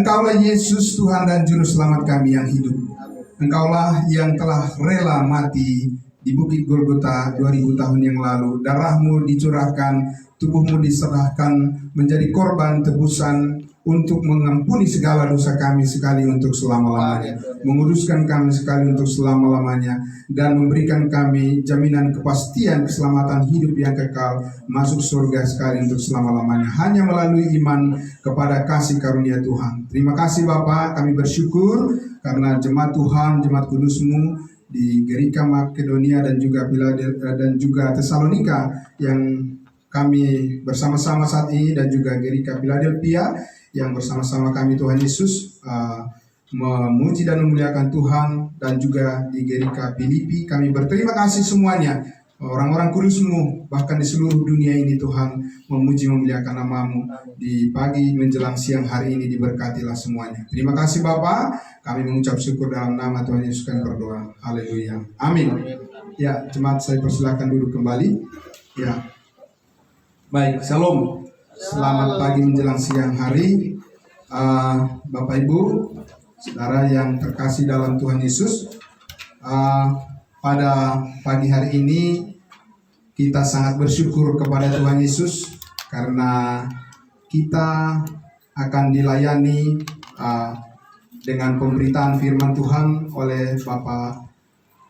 Engkaulah Yesus, Tuhan dan Juru Selamat kami yang hidup. Engkaulah yang telah rela mati di Bukit Golgota 2000 tahun yang lalu. Darahmu dicurahkan, tubuhmu diserahkan menjadi korban tebusan untuk mengampuni segala dosa kami sekali untuk selama-lamanya, menguduskan kami sekali untuk selama-lamanya, dan memberikan kami jaminan kepastian keselamatan hidup yang kekal, masuk surga sekali untuk selama-lamanya, hanya melalui iman kepada kasih karunia Tuhan. Terima kasih Bapa, kami bersyukur karena jemaat Tuhan, jemaat kudus-Mu di Gerika Makedonia dan juga Philadelphia dan juga Tesalonika yang kami bersama-sama saat ini, dan juga Gerika Philadelphia yang bersama-sama kami Tuhan Yesus memuji dan memuliakan Tuhan, dan juga di Gerika Filipi kami berterima kasih semuanya, orang-orang kudus-Mu bahkan di seluruh dunia ini Tuhan, memuji memuliakan nama-Mu di pagi menjelang siang hari ini. Diberkatilah semuanya. Terima kasih Bapa, kami mengucap syukur dalam nama Tuhan Yesus kami berdoa. Haleluya. Amin. Ya, jemaat saya persilakan duduk kembali. Ya. Baik, Shalom. Selamat pagi menjelang siang hari, Bapak Ibu, saudara yang terkasih dalam Tuhan Yesus. Pada pagi hari ini kita sangat bersyukur kepada Tuhan Yesus karena kita akan dilayani dengan pemberitaan firman Tuhan oleh Bapak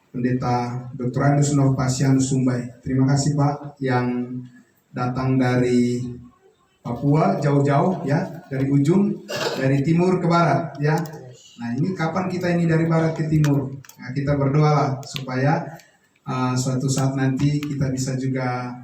Pendeta Dr. Andus Novasianus Sumbai. Terima kasih Pak yang datang dari Papua jauh-jauh ya, dari ujung, dari timur ke barat ya. Nah ini kapan kita ini dari barat ke timur? Nah, kita berdoalah supaya suatu saat nanti kita bisa juga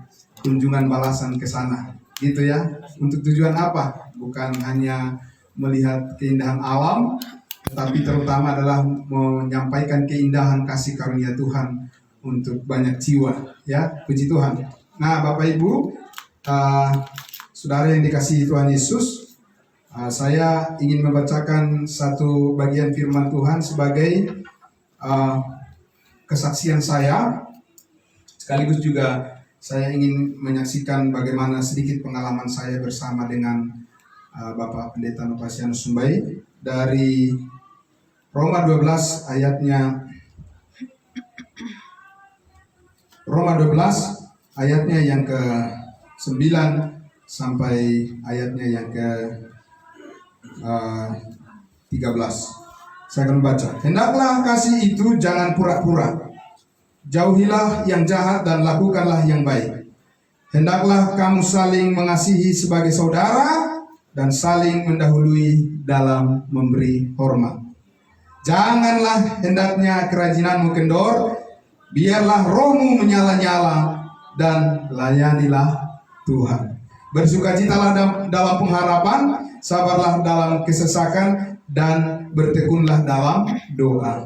kunjungan balasan ke sana, gitu ya. Untuk tujuan apa? Bukan hanya melihat keindahan alam, tetapi terutama adalah menyampaikan keindahan kasih karunia Tuhan untuk banyak jiwa ya. Puji Tuhan. Nah Bapak Ibu, saudara yang dikasihi Tuhan Yesus, saya ingin membacakan satu bagian firman Tuhan sebagai kesaksian saya, sekaligus juga saya ingin menyaksikan bagaimana sedikit pengalaman saya bersama dengan Bapak Pendeta Novasianus Sumbai dari Roma 12 ayatnya yang ke-9 sampai ayatnya yang ke-13. Saya akan baca. Hendaklah kasih itu jangan pura-pura. Jauhilah yang jahat dan lakukanlah yang baik. Hendaklah kamu saling mengasihi sebagai saudara dan saling mendahului dalam memberi hormat. Janganlah hendaknya kerajinanmu kendor, biarlah rohmu menyala-nyala dan layanilah Tuhan. Bersukacitalah dalam pengharapan, sabarlah dalam kesesakan, dan bertekunlah dalam doa.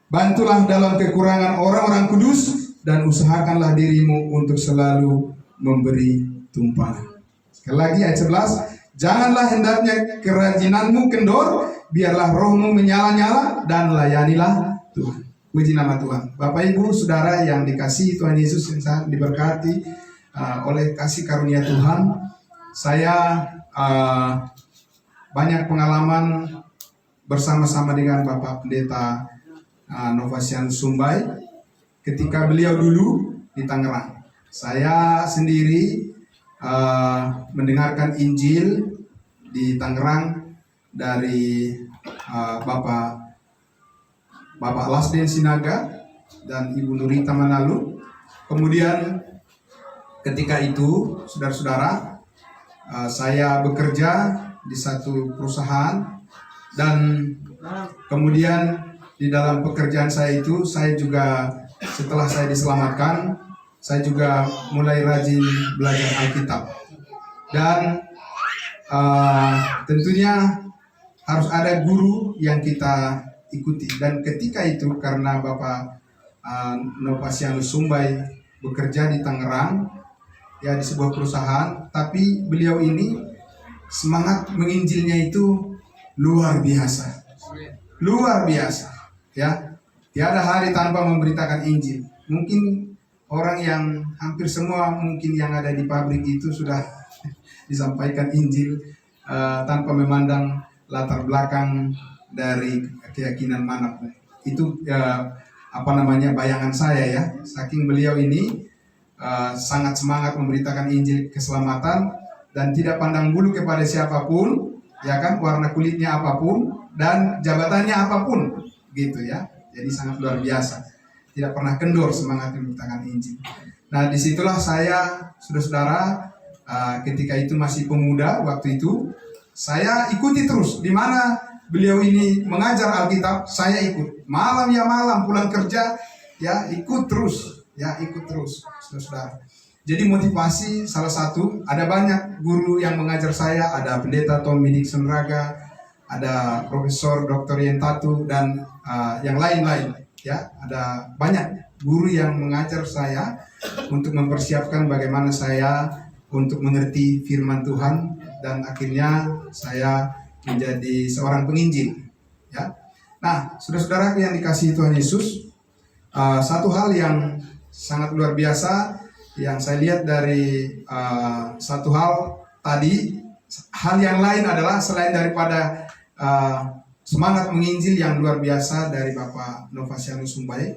Bantulah dalam kekurangan orang-orang kudus, dan usahakanlah dirimu untuk selalu memberi tumpahan. Sekali lagi ayat 11, janganlah hendaknya kerajinanmu kendor, biarlah rohmu menyala-nyala, dan layanilah Tuhan. Puji nama Tuhan. Bapak Ibu saudara yang dikasihi Tuhan Yesus, yang sangat diberkati oleh kasih karunia Tuhan, saya banyak pengalaman bersama-sama dengan Bapak Pendeta Novasianus Sumbai ketika beliau dulu di Tangerang. Saya sendiri mendengarkan Injil di Tangerang dari Bapak Lasden Sinaga dan Ibu Nurita Manalu. Kemudian ketika itu, saudara-saudara, saya bekerja di satu perusahaan, dan kemudian di dalam pekerjaan saya itu, saya juga setelah saya diselamatkan, saya juga mulai rajin belajar Alkitab. Dan tentunya harus ada guru yang kita ikuti. Dan ketika itu karena Bapak Novasianus Sumbai bekerja di Tangerang, ya di sebuah perusahaan, tapi beliau ini semangat menginjilnya itu luar biasa, ya. Tiada hari tanpa memberitakan Injil. Mungkin orang yang hampir semua mungkin yang ada di pabrik itu sudah disampaikan Injil tanpa memandang latar belakang dari keyakinan manapun. Itu bayangan saya ya. Saking beliau ini sangat semangat memberitakan Injil keselamatan dan tidak pandang bulu kepada siapapun, ya kan, warna kulitnya apapun dan jabatannya apapun, gitu ya. Jadi sangat luar biasa. Tidak pernah kendor semangat memberitakan Injil. Nah, disitulah saya, saudara-saudara, ketika itu masih pemuda waktu itu, saya ikuti terus di mana beliau ini mengajar Alkitab, saya ikut. Malam ya malam, pulang kerja ya ikut terus, saudara-saudara. Jadi motivasi salah satu, ada banyak guru yang mengajar saya, ada pendeta Tommy Dixon Raga, ada Profesor Dr. Yentatu dan yang lain-lain ya, ada banyak guru yang mengajar saya untuk mempersiapkan bagaimana saya untuk mengerti firman Tuhan dan akhirnya saya menjadi seorang penginjil ya. Nah, saudara-saudara yang dikasihi Tuhan Yesus, satu hal yang sangat luar biasa yang saya lihat dari satu hal tadi, hal yang lain adalah selain daripada semangat menginjil yang luar biasa dari Bapak Novasianus Sumbai,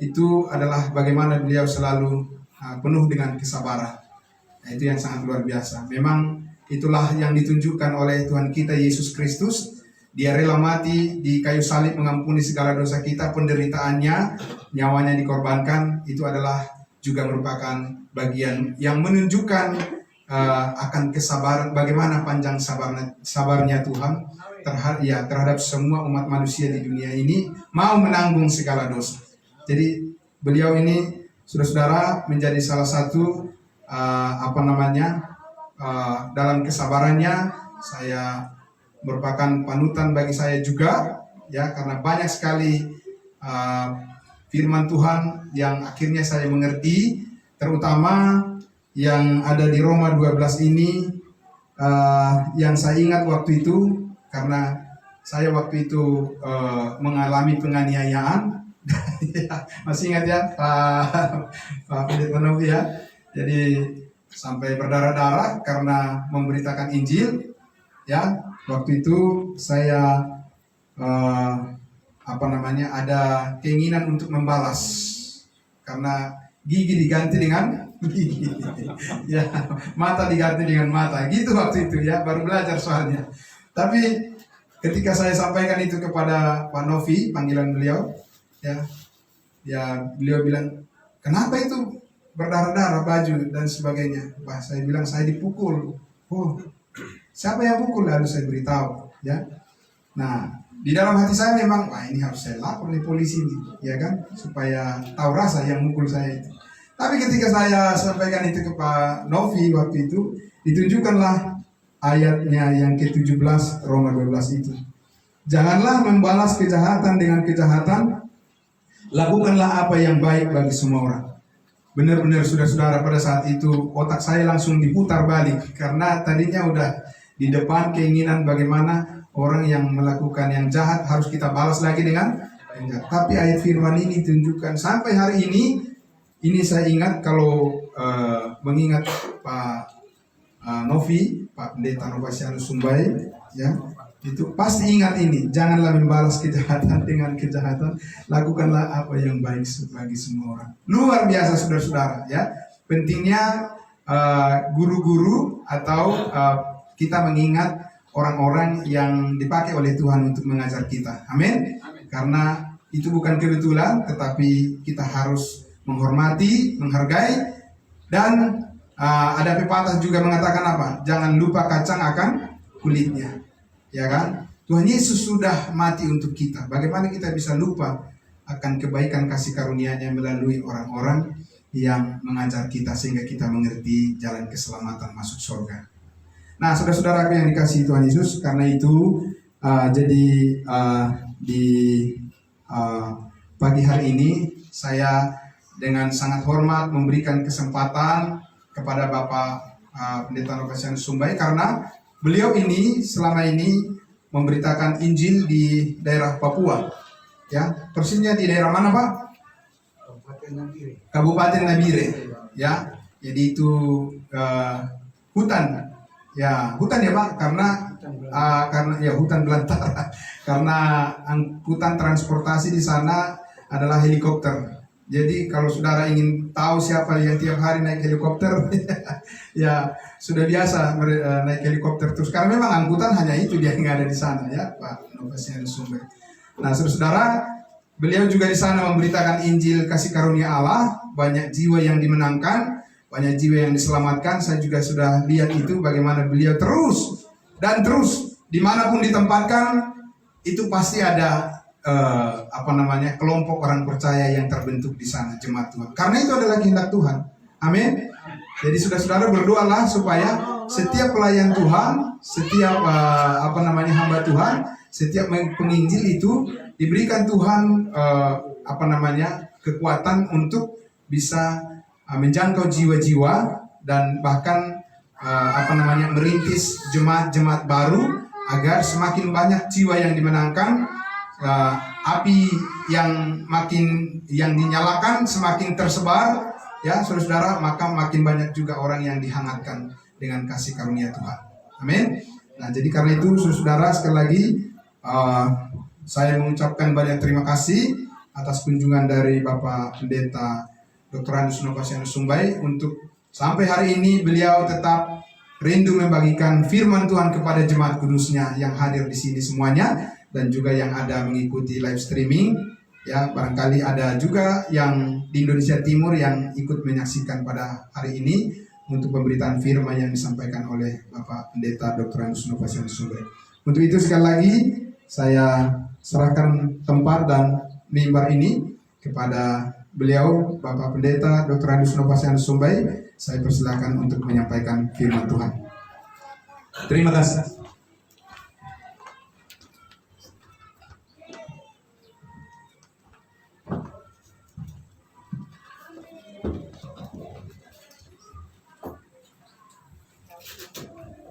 itu adalah bagaimana beliau selalu penuh dengan kesabaran. Nah, itu yang sangat luar biasa. Memang itulah yang ditunjukkan oleh Tuhan kita Yesus Kristus. Dia rela mati di kayu salib mengampuni segala dosa kita, penderitaannya, nyawanya dikorbankan. Itu adalah juga merupakan bagian yang menunjukkan akan kesabaran, bagaimana panjang sabarnya Tuhan terhadap semua umat manusia di dunia ini, mau menanggung segala dosa. Jadi beliau ini, saudara-saudara, menjadi salah satu dalam kesabarannya. Saya merupakan panutan bagi saya juga ya, karena banyak sekali firman Tuhan yang akhirnya saya mengerti, terutama yang ada di Roma 12 ini, yang saya ingat waktu itu karena saya waktu itu mengalami penganiayaan. Masih ingat ya Pak Pendeta Novi ya. Jadi sampai berdarah-darah karena memberitakan Injil ya. Waktu itu saya ada keinginan untuk membalas karena gigi diganti dengan gigi ya, mata diganti dengan mata gitu waktu itu ya, baru belajar soalnya. Tapi ketika saya sampaikan itu kepada Pak Novi, panggilan beliau ya beliau bilang, kenapa itu berdarah-darah baju dan sebagainya. Wah, saya bilang saya dipukul. Oh, siapa yang pukul? Lalu saya beritahu ya. Nah, di dalam hati saya memang, wah ini harus saya lapor di polisi nih, ya kan, supaya tahu rasa yang mukul saya itu. Tapi ketika saya sampaikan itu ke Pak Novi waktu itu, ditunjukkanlah ayatnya yang ke-17 Roma 12 itu. Janganlah membalas kejahatan dengan kejahatan, lakukanlah apa yang baik bagi semua orang. Benar-benar saudara-saudara, pada saat itu otak saya langsung diputar balik, karena tadinya udah di depan keinginan bagaimana orang yang melakukan yang jahat harus kita balas lagi dengan jahat. Tapi ayat firman ini tunjukkan sampai hari ini saya ingat kalau mengingat Pak Novi, Pak Pendeta Novasianus Sumbai ya, itu pasti ingat ini, janganlah membalas kejahatan dengan kejahatan, lakukanlah apa yang baik bagi semua orang. Luar biasa saudara-saudara ya, pentingnya guru-guru atau kita mengingat orang-orang yang dipakai oleh Tuhan untuk mengajar kita. Amin. Karena itu bukan kebetulan, tetapi kita harus menghormati, menghargai, dan ada pepatah juga mengatakan apa? Jangan lupa kacang akan kulitnya. Ya kan? Tuhan Yesus sudah mati untuk kita. Bagaimana kita bisa lupa akan kebaikan kasih karunia-Nya melalui orang-orang yang mengajar kita sehingga kita mengerti jalan keselamatan masuk surga. Nah, saudara-saudara yang dikasihi Tuhan Yesus, karena itu di pagi hari ini saya dengan sangat hormat memberikan kesempatan kepada Bapak Pendeta Novasianus Sumbai, karena beliau ini selama ini memberitakan Injil di daerah Papua. Ya, persisnya di daerah mana, Pak? Kabupaten Nabire. Ya, jadi itu hutan Ya, hutan ya Pak, karena ya hutan belantara. Karena angkutan transportasi di sana adalah helikopter. Jadi kalau saudara ingin tahu siapa yang tiap hari naik helikopter, ya sudah biasa naik helikopter terus. Karena memang angkutan hanya itu dia yang ada di sana ya Pak Nofasianus Sumbai. Nah saudara, beliau juga di sana memberitakan Injil kasih karunia Allah, banyak jiwa yang dimenangkan, banyak jiwa yang diselamatkan. Saya juga sudah lihat itu bagaimana beliau terus dimanapun ditempatkan itu pasti ada kelompok orang percaya yang terbentuk di sana, jemaat Tuhan. Karena itu adalah kehendak Tuhan. Amin. Jadi saudara-saudara berdoalah supaya setiap pelayan Tuhan, setiap hamba Tuhan, setiap penginjil itu diberikan Tuhan kekuatan untuk bisa menjangkau jiwa-jiwa dan bahkan merintis jemaat-jemaat baru agar semakin banyak jiwa yang dimenangkan, api yang dinyalakan semakin tersebar ya saudara, maka makin banyak juga orang yang dihangatkan dengan kasih karunia Tuhan. Amin. Nah jadi karena itu saudara, sekali lagi saya mengucapkan banyak terima kasih atas kunjungan dari Bapak Pendeta Dr. Andus Nofasianus Sumbai. Untuk sampai hari ini beliau tetap rindu membagikan firman Tuhan kepada jemaat kudusnya yang hadir di sini semuanya, dan juga yang ada mengikuti live streaming. Ya, barangkali ada juga yang di Indonesia Timur yang ikut menyaksikan pada hari ini untuk pemberitaan firman yang disampaikan oleh Bapak Pendeta Dr. Andus Nofasianus Sumbai. Untuk itu sekali lagi saya serahkan tempat dan mimbar ini kepada beliau, Bapak Pendeta Dr. Andus Nofasianus Sumbai. Saya persilakan untuk menyampaikan firman Tuhan. Terima kasih.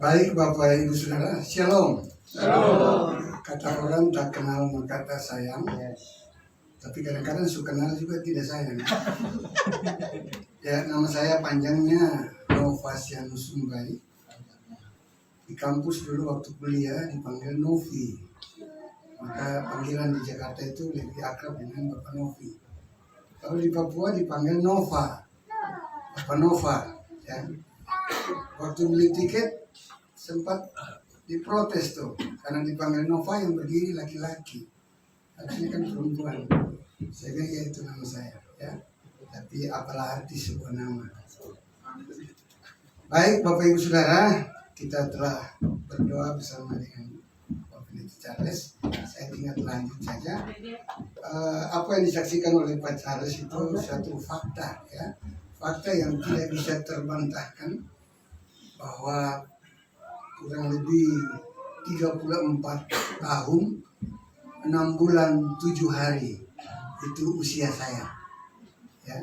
Baik Bapak Ibu Saudara, Shalom. Shalom. Kata orang tak kenal maka tak sayang. Tapi kadang-kadang suka kenal juga tidak sayang. Ya, nama saya panjangnya Nofasianus Sumbai. Di kampus dulu waktu kuliah dipanggil Novi. Maka panggilan di Jakarta itu lebih akrab dengan Bapak Novi. Kalau di Papua dipanggil Nova. Bapak Nova. Ya. Waktu beli tiket sempat diprotes tuh, karena dipanggil Nova yang berdiri laki-laki. Artinya kan perempuan. Saya kira ya itu nama saya. Ya. Tapi apalah arti sebuah nama. Baik Bapak Ibu Saudara, kita telah berdoa bersama dengan Bapak Pendeta Charles. Saya ingat lanjut saja. Apa yang disaksikan oleh Pak Charles itu satu fakta, ya, fakta yang tidak bisa terbantahkan, bahwa kurang lebih 34 tahun 6 bulan 7 hari itu usia saya. Ya.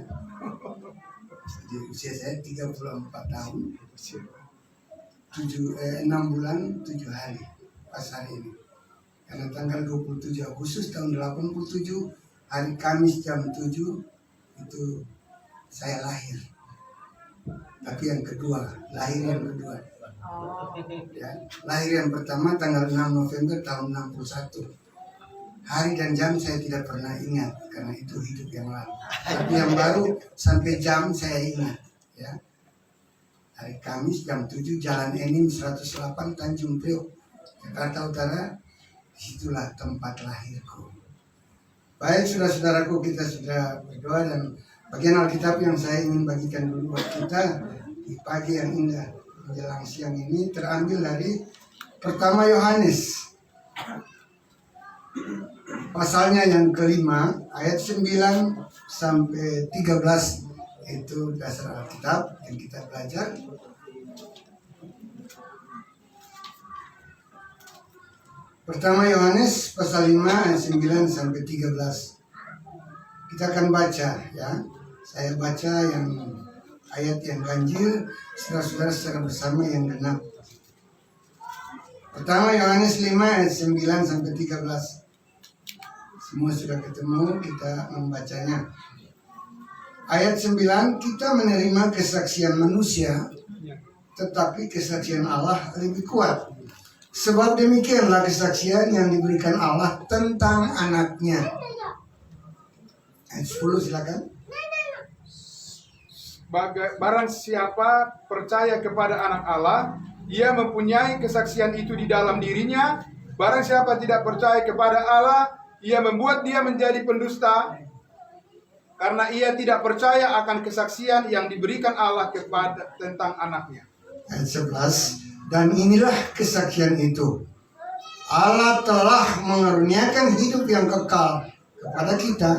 Jadi usia saya 34 tahun 6 bulan 7 hari pas hari ini. Karena tanggal 27 Agustus tahun 87 hari Kamis jam 7 itu saya lahir. Tapi yang kedua, lahir yang kedua. Ya, lahir yang pertama tanggal 6 November tahun 61. Hari dan jam saya tidak pernah ingat karena itu hidup yang lalu. Tapi yang baru sampai jam saya ingat. Ya. Hari Kamis jam 7 Jalan Enim 108 Tanjung Priok, Jakarta Utara. Disitulah tempat lahirku. Baik saudara-saudaraku, kita sudah berdoa, dan bagian Alkitab yang saya ingin bagikan dulu buat kita di pagi yang indah menjelang siang ini terambil dari pertama Yohanes pasalnya yang kelima ayat 9 sampai 13. Itu dasar Alkitab yang kita belajar. Pertama Yohanes pasal 5 ayat 9 sampai 13. Kita akan baca, ya. Saya baca yang ayat yang ganjil, saudara-saudara secara bersama yang genap. Pertama Yohanes 5 ayat 9 sampai 13. Semua sudah ketemu, kita membacanya. Ayat 9, kita menerima kesaksian manusia tetapi kesaksian Allah lebih kuat. Sebab demikianlah kesaksian yang diberikan Allah tentang anaknya. Ayat 10 silakan. Barang siapa percaya kepada anak Allah, ia mempunyai kesaksian itu di dalam dirinya. Barang siapa tidak percaya kepada Allah, ia membuat dia menjadi pendusta, karena ia tidak percaya akan kesaksian yang diberikan Allah kepada tentang anaknya. Ayat 11. Dan inilah kesaksian itu, Allah telah mengaruniakan hidup yang kekal kepada kita,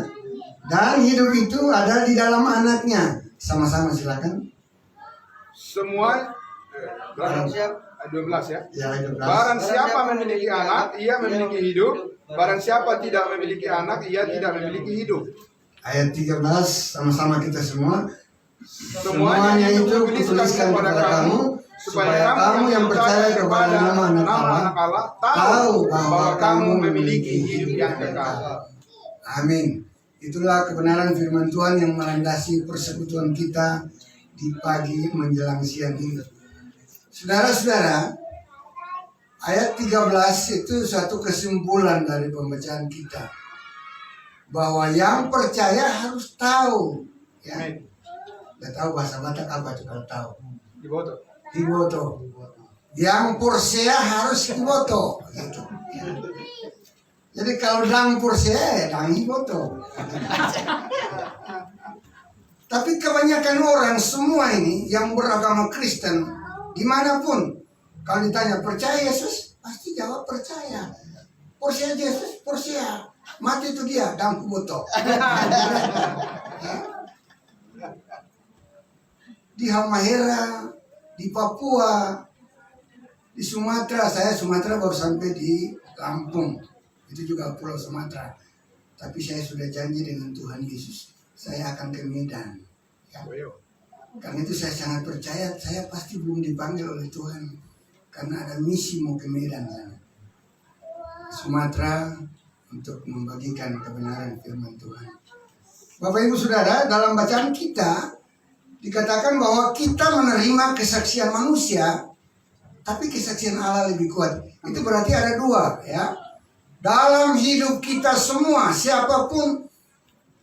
dan hidup itu ada di dalam anaknya. Sama-sama silakan. Semua Barang 12 ya. Ya, 12. Barang siapa memiliki anak, ia memiliki hidup. Barang siapa tidak memiliki anak, ia tidak memiliki hidup. Ayat 13, sama-sama kita semua. Semuanya itu kutuliskan kepada kamu, supaya kamu yang percaya kepada nama anak Allah tahu bahwa kamu memiliki hidup yang kekal. Amin. Itulah kebenaran firman Tuhan yang melandasi persekutuan kita di pagi menjelang siang ini. Saudara-saudara, ayat 13 itu suatu kesimpulan dari pembacaan kita, bahwa yang percaya harus tahu, ya. Nggak tahu bahasa Batak apa itu kalau tahu? Diboto. Hiboto. Yang percaya harus hiboto, gitu. Jadi kalau dang percaya, dang hiboto. Tapi kebanyakan orang semua ini yang beragama Kristen dimanapun, kalau ditanya percaya Yesus, pasti jawab percaya. Percaya Yesus, percaya. Mati itu dia, dang hiboto. Di Halmahera, di Papua, di Sumatera. Saya Sumatera baru sampai di Lampung, itu juga Pulau Sumatera. Tapi saya sudah janji dengan Tuhan Yesus, saya akan ke Medan, ya. Karena itu saya sangat percaya, saya pasti belum dipanggil oleh Tuhan, karena ada misi mau ke Medan sana, Sumatera, untuk membagikan kebenaran firman Tuhan. Bapak Ibu Saudara, dalam bacaan kita dikatakan bahwa kita menerima kesaksian manusia, tapi kesaksian Allah lebih kuat. Itu berarti ada dua, ya. Dalam hidup kita semua, siapapun,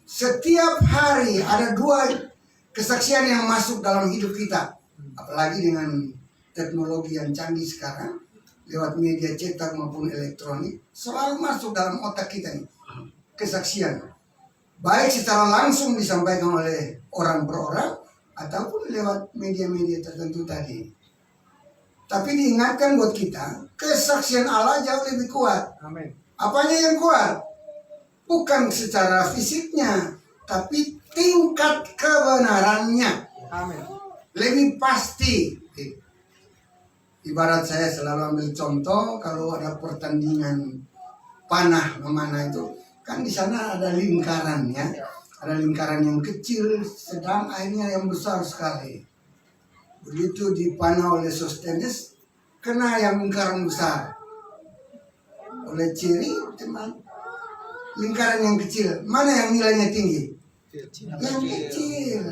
setiap hari ada dua kesaksian yang masuk dalam hidup kita. Apalagi dengan teknologi yang canggih sekarang, lewat media cetak maupun elektronik, selalu masuk dalam otak kita nih kesaksian. Baik secara langsung disampaikan oleh orang per orang, ataupun lewat media-media tertentu tadi. Tapi diingatkan buat kita, kesaksian Allah jauh lebih kuat. Amin. Apanya yang kuat? Bukan secara fisiknya, tapi tingkat kebenarannya. Amin. Lebih pasti. Ibarat saya selalu ambil contoh, kalau ada pertandingan panah memanah itu, kan di sana ada lingkaran, ya. Ada lingkaran yang kecil, sedang, akhirnya yang besar sekali. Begitu dipanah oleh Sostenes, kena yang lingkaran besar. Oleh Ciri, teman, lingkaran yang kecil. Mana yang nilainya tinggi? Yang kecil.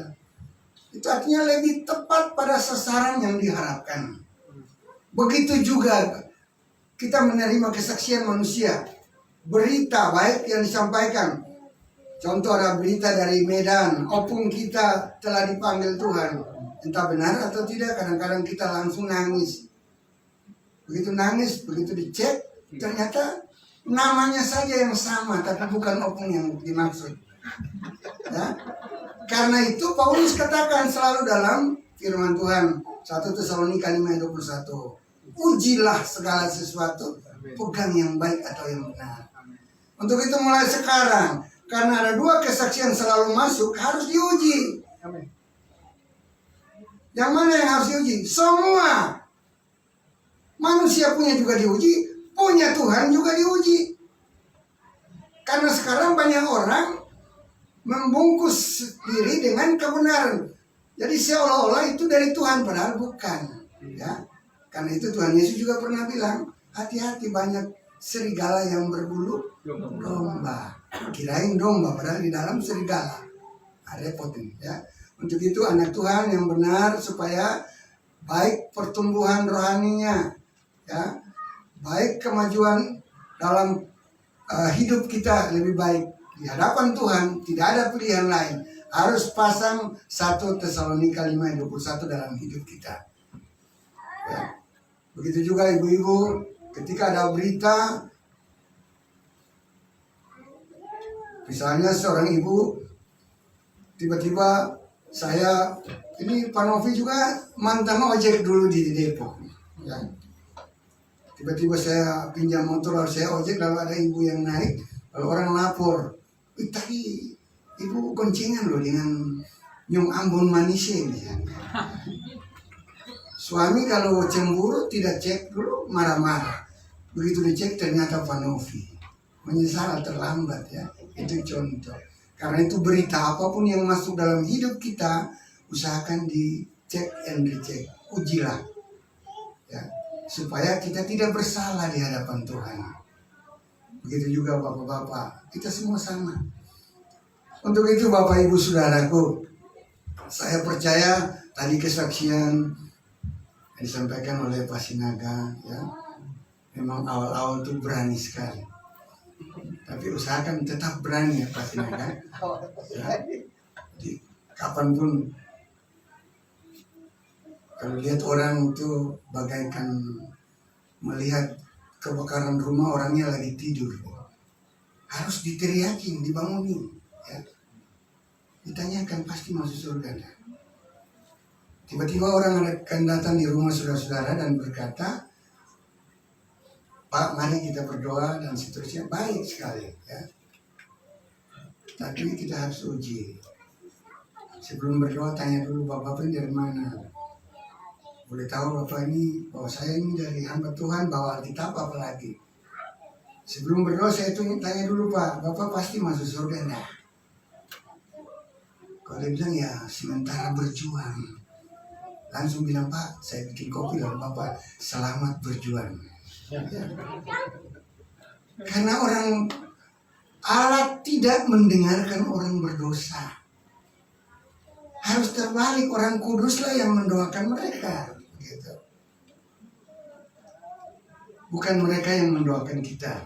Itu artinya lebih tepat pada sasaran yang diharapkan. Begitu juga kita menerima kesaksian manusia. Berita baik yang disampaikan. Contoh ada berita dari Medan, opung kita telah dipanggil Tuhan. Entah benar atau tidak, kadang-kadang kita langsung nangis. Begitu nangis, begitu dicek, ternyata namanya saja yang sama, tapi bukan opung yang dimaksud. Ya? Karena itu Paulus katakan selalu dalam firman Tuhan, 1 Tesalonika 5:21. Ujilah segala sesuatu, pegang yang baik atau yang benar. Untuk itu mulai sekarang, karena ada dua kesaksian selalu masuk, harus diuji. Amin. Yang mana yang harus diuji? Semua. Manusia punya juga diuji, punya Tuhan juga diuji. Karena sekarang banyak orang membungkus diri dengan kebenaran. Jadi seolah-olah itu dari Tuhan, padahal bukan. Ya. Karena itu Tuhan Yesus juga pernah bilang, hati-hati banyak serigala yang berbulu domba. Kirain domba, padahal di dalam serigala. Repot ini, ya. Untuk itu anak Tuhan yang benar, supaya baik pertumbuhan rohaninya, ya, baik kemajuan dalam hidup kita lebih baik di hadapan Tuhan. Tidak ada pilihan lain, harus pasang 1 Tesalonika 5:21 dalam hidup kita, ya. Begitu juga ibu-ibu, ketika ada berita, misalnya seorang ibu tiba-tiba, ini Pak Novi juga mantan ojek dulu di Depok, ya. Tiba-tiba saya pinjam motor, lalu saya ojek, lalu ada ibu yang naik, lalu orang lapor, tadi ibu goncengan loh dengan Nyong Ambon Manise misalnya. Suami kalau cemburu tidak cek dulu, marah-marah. Begitu dicek ternyata Pak Novi. Menyesal terlambat, ya. Itu contoh. Karena itu berita apapun yang masuk dalam hidup kita, usahakan dicek and recheck. Ujilah, ya, supaya kita tidak bersalah di hadapan Tuhan. Begitu juga bapak-bapak, kita semua sama. Untuk itu Bapak Ibu Saudaraku, saya percaya tadi kesaksian yang disampaikan oleh Pak Sinaga, ya, memang awal-awal itu berani sekali. Tapi usahakan tetap berani, ya Pak Sinaga. Ya. Jadi kapanpun kalau lihat orang itu bagaikan melihat kebakaran rumah, orangnya lagi tidur, harus diteriakin, dibangunin, ya. Ditanyakan pasti masuk surga. Tiba-tiba orang akan datang di rumah saudara-saudara dan berkata, Pak, mari kita berdoa dan seterusnya. Baik sekali, ya. Tapi kita harus uji. Sebelum berdoa tanya dulu, Bapak ini dari mana? Boleh tahu Bapak ini, bahwa saya ini dari hamba Tuhan, bawa Alkitab apalagi. Sebelum berdoa saya tanya dulu, Pak, Bapak pasti masuk surga enggak? Kalau dia bilang ya sementara berjuang, langsung bilang, Pak, saya bikin kopi, lalu Bapak selamat berjuang. Ya. Karena orang Allah tidak mendengarkan orang berdosa. Harus terbalik, orang kuduslah yang mendoakan mereka, gitu. Bukan mereka yang mendoakan kita.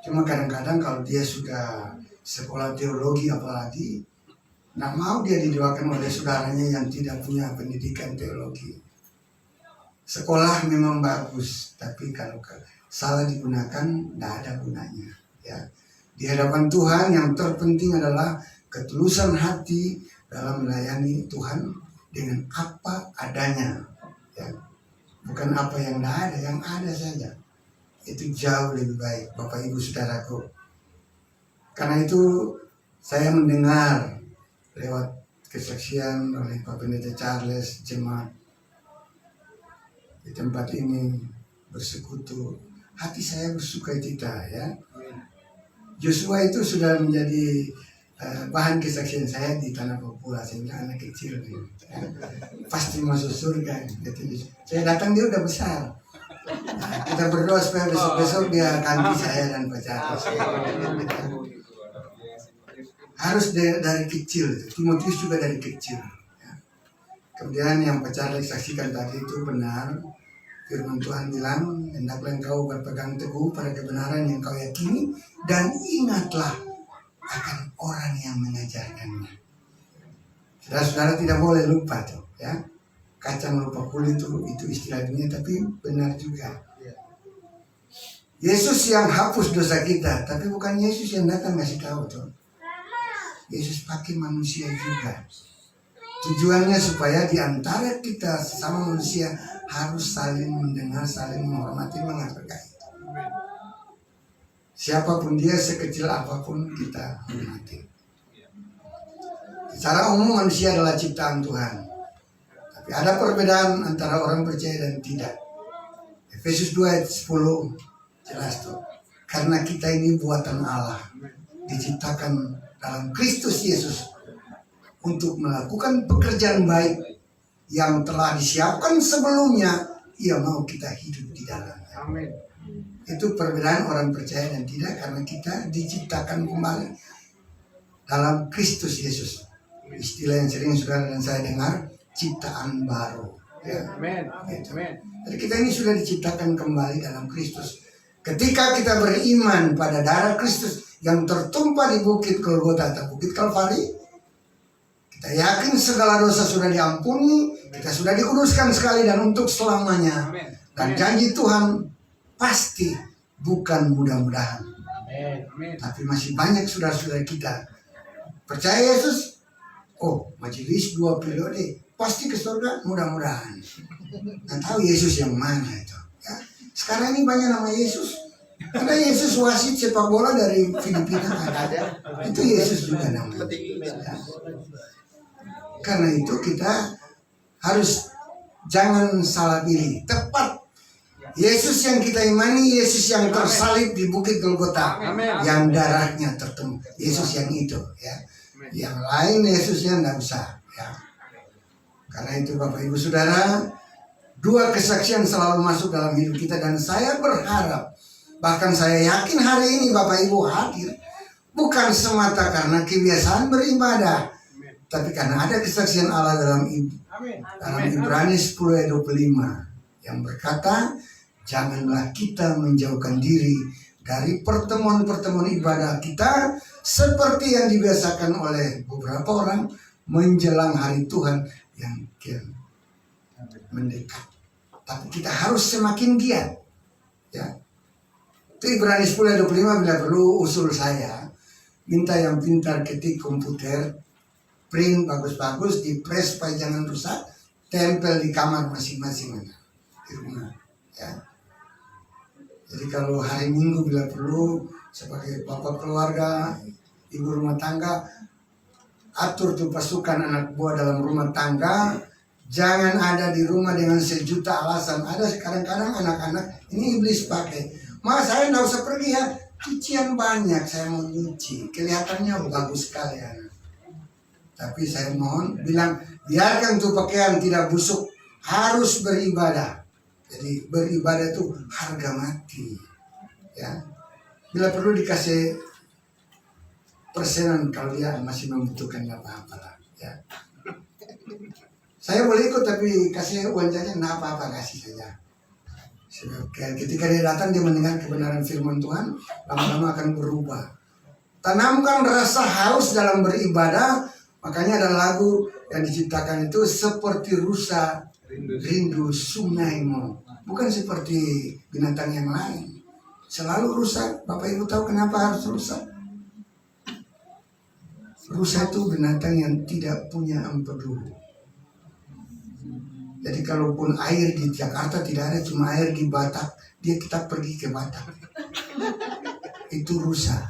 Cuma kadang-kadang kalau dia sudah sekolah teologi apalagi, nggak mau dia didoakan oleh saudaranya yang tidak punya pendidikan teologi. Sekolah memang bagus, tapi kalau salah digunakan, nggak ada gunanya, ya. Di hadapan Tuhan yang terpenting adalah ketulusan hati dalam melayani Tuhan dengan apa adanya, ya. Bukan apa yang nggak ada, yang ada saja. Itu jauh lebih baik, Bapak Ibu Saudaraku. Karena itu saya mendengar lewat kesaksian oleh Pak Pendeta Charles, jemaat di tempat ini bersekutu, hati saya bersukacita, ya. Joshua itu sudah menjadi bahan kesaksian saya di tanah Papua. Saya bilang anak kecil nih, ya, pasti masuk surga. Saya datang dia udah besar. Nah, kita berdoa supaya besok-besok dia ganti saya dan Pak Charles. Harus dari kecil. Timotius juga dari kecil, ya. Kemudian yang Pak Charles saksikan tadi itu benar. Firman Tuhan bilang, hendaklah engkau berpegang teguh pada kebenaran yang kau yakini, dan ingatlah akan orang yang mengajarkannya. Saudara-saudara tidak boleh lupa tuh, ya. Kacang lupa kulit itu istilah dunia, tapi benar juga. Yesus yang hapus dosa kita, tapi bukan Yesus yang datang ngasih tahu tuh. Yesus pakai manusia juga. Tujuannya supaya di antara kita sesama manusia harus saling mendengar, saling menghormati, menghargai. Siapapun dia, sekecil apapun kita hormati. Secara umum manusia adalah ciptaan Tuhan. Tapi ada perbedaan antara orang percaya dan tidak. Efesus 2 ayat 10 jelas tuh. Karena kita ini buatan Allah, diciptakan dalam Kristus Yesus untuk melakukan pekerjaan baik yang telah disiapkan sebelumnya. Ia mau kita hidup di dalamnya. Amin. Itu perbedaan orang percaya dan tidak, karena kita diciptakan kembali dalam Kristus Yesus. Istilah yang sering saudara dan saya dengar, ciptaan baru. Ya. Amin. Gitu. Amin. Jadi kita ini sudah diciptakan kembali dalam Kristus. Ketika kita beriman pada darah Kristus yang tertumpah di bukit Golgota atau bukit Kalvari, kita yakin segala dosa sudah diampuni, kita sudah dikuduskan sekali dan untuk selamanya. Amin. Dan janji Tuhan pasti bukan mudah-mudahan, Amin. tapi masih banyak saudara-saudara kita percaya Yesus. Oh, majelis 2 periode pasti ke surga, mudah-mudahan. Nggak tahu Yesus yang mana itu. Ya. Sekarang ini banyak nama Yesus. Ada Yesus wasit sepak bola dari Filipina ada. Itu Yesus juga namanya. Ya. Karena itu kita harus jangan salah pilih. Tepat. Yesus yang kita imani, Yesus yang tersalib di bukit Golgota, Amin. yang darahnya tertumpah. Yesus yang itu, ya. Yang lain Yesusnya enggak usah, ya. Karena itu Bapak Ibu Saudara, 2 kesaksian selalu masuk dalam hidup kita dan saya berharap, bahkan saya yakin hari ini Bapak Ibu hadir bukan semata karena kebiasaan beribadah, tapi karena ada kesaksian Allah dalam Ibrani 10 ayat 25 yang berkata, janganlah kita menjauhkan diri dari pertemuan-pertemuan ibadah kita seperti yang dibiasakan oleh beberapa orang menjelang hari Tuhan yang kian mendekat. Tapi kita harus semakin giat, ya. Itu Ibrani 10 ayat 25. Bila perlu usul saya, minta yang pintar ketik komputer, print bagus-bagus, di press supaya jangan rusak, tempel di kamar masing-masing di rumah, ya. Jadi kalau hari Minggu bila perlu sebagai bapak keluarga, ibu rumah tangga, atur tuh pasukan anak buah dalam rumah tangga. Jangan ada di rumah dengan sejuta alasan. Ada kadang-kadang anak-anak ini iblis pakai. Mas saya nggak usah pergi ya, cucian banyak, saya mau nyuci. Kelihatannya bagus sekali anak. Tapi saya mohon bilang, biarkan tuh pakaian tidak busuk, harus beribadah. Jadi beribadah itu harga mati, ya. Bila perlu dikasih persenan kalau dia masih membutuhkan apa-apa lah, ya. Saya boleh ikut tapi kasih uang jajan, nah apa-apa kasih saja. Ketika dia datang dia mendengar kebenaran firman Tuhan, lama-lama akan berubah. Tanamkan rasa haus dalam beribadah, makanya ada lagu yang diciptakan itu seperti rusa rindu sungaimu, bukan seperti binatang yang lain. Selalu rusak. Bapak Ibu tahu kenapa harus rusak? Rusa itu binatang yang tidak punya empedu. Jadi kalaupun air di Jakarta tidak ada, cuma air di Batak, dia tetap pergi ke Batak. Itu rusa.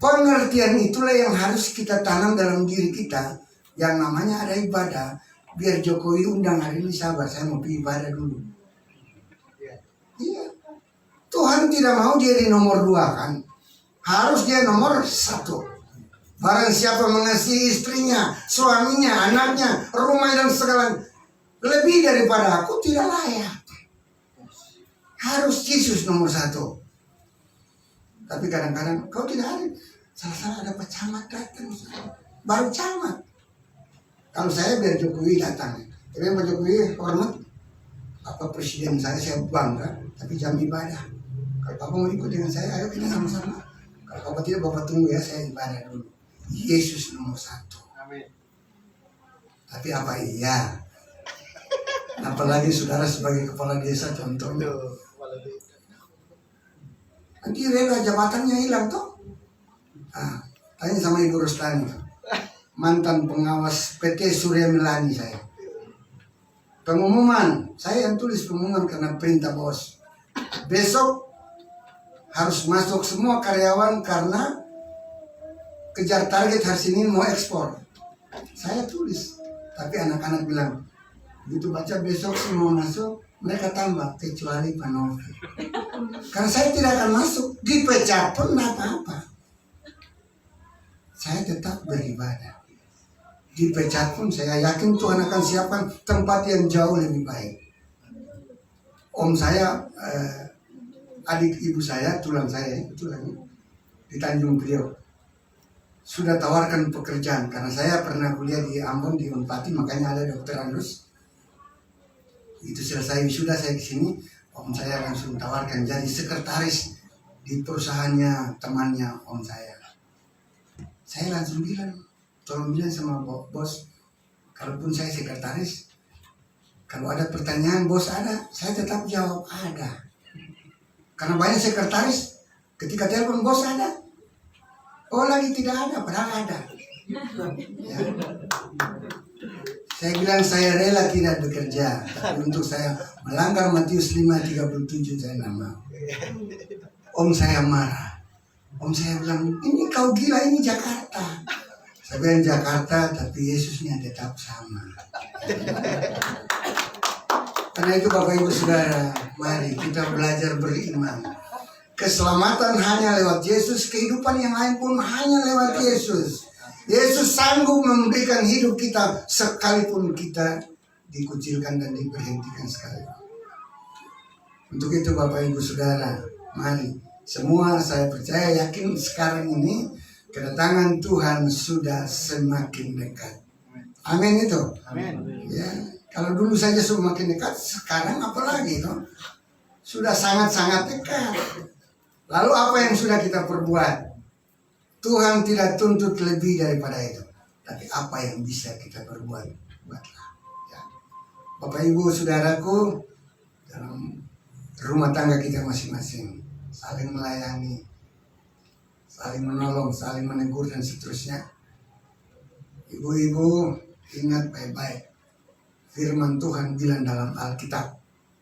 Pengertian itulah yang harus kita tanam dalam diri kita, yang namanya ada ibadah. Biar Jokowi undang hari ini, sabar, saya mau pergi ibadah dulu. Iya. Tuhan tidak mau dia di nomor 2 kan, harus dia nomor 1. Barang siapa mengasihi istrinya, suaminya, anaknya, rumah dan segala lebih daripada aku, tidak layak. Harus Yesus nomor 1. Tapi kadang-kadang kau tidak ada. Salah-salah ada Pak Camat datang, baru camat. Kalau saya biar Jokowi datang, tapi Pak Jokowi hormat, Bapak Presiden saya bangga, tapi jam ibadah. Kalau Bapak mau ikut dengan saya, ayo kita sama-sama. Kalau Bapak tidak, Bapak tunggu ya, saya ibadah dulu. Yesus nomor 1. Amin. Tapi apa iya? Apalagi saudara sebagai kepala desa contohnya. Nanti rela jabatannya hilang toh. Nah, tanya sama Ibu Rustani, mantan pengawas PT Surya Milani saya. Pengumuman, saya yang tulis pengumuman karena perintah bos. Besok harus masuk semua karyawan karena kejar target hari Senin mau ekspor. Saya tulis, tapi anak-anak bilang, begitu baca besok semua masuk, mereka tambah kecuali Pak Novi. Karena saya tidak akan masuk, dipecat pun tidak apa-apa. Saya tetap beribadah. Dipecat pun saya yakin Tuhan akan siapkan tempat yang jauh lebih baik. Om saya, adik ibu saya, tulang saya, di Tanjung Priok. sudah tawarkan pekerjaan, karena saya pernah kuliah di Ambon di Unpati, makanya ada Dokter Andrus. Itu selesai wisuda saya ke sini, om saya langsung tawarkan jadi sekretaris di perusahaannya temannya om saya. Saya langsung bilang, tolong bilang sama bos, kalaupun saya sekretaris, kalau ada pertanyaan bos ada, saya tetap jawab ada. Karena banyak sekretaris, ketika telepon bos ada, oh lagi tidak ada, padahal ada. Ya. Saya bilang saya rela tidak bekerja, tapi untuk saya melanggar Matius 5:37 saya tidak mau. Om saya marah. Om saya bilang, ini kau gila, ini Jakarta. Saya bilang Jakarta, tapi Yesusnya tetap sama. Karena itu Bapak Ibu Saudara, mari kita belajar beriman. Keselamatan hanya lewat Yesus, kehidupan yang lain pun hanya lewat Yesus. Yesus sanggup memberikan hidup kita sekalipun kita dikucilkan dan diberhentikan sekali. Untuk itu Bapak Ibu Saudara, mari semua saya percaya yakin sekarang ini kedatangan Tuhan sudah semakin dekat. Amin itu. Amin. Ya, kalau dulu saja semakin dekat, sekarang apalagi toh? Sudah sangat-sangat dekat. Lalu apa yang sudah kita perbuat? Tuhan tidak tuntut lebih daripada itu. Tapi apa yang bisa kita perbuat? Buatlah. Ya. Bapak Ibu Saudaraku, dalam rumah tangga kita masing-masing, saling melayani, saling menolong, saling menegur dan seterusnya. Ibu-ibu ingat baik-baik. Firman Tuhan bilang dalam Alkitab,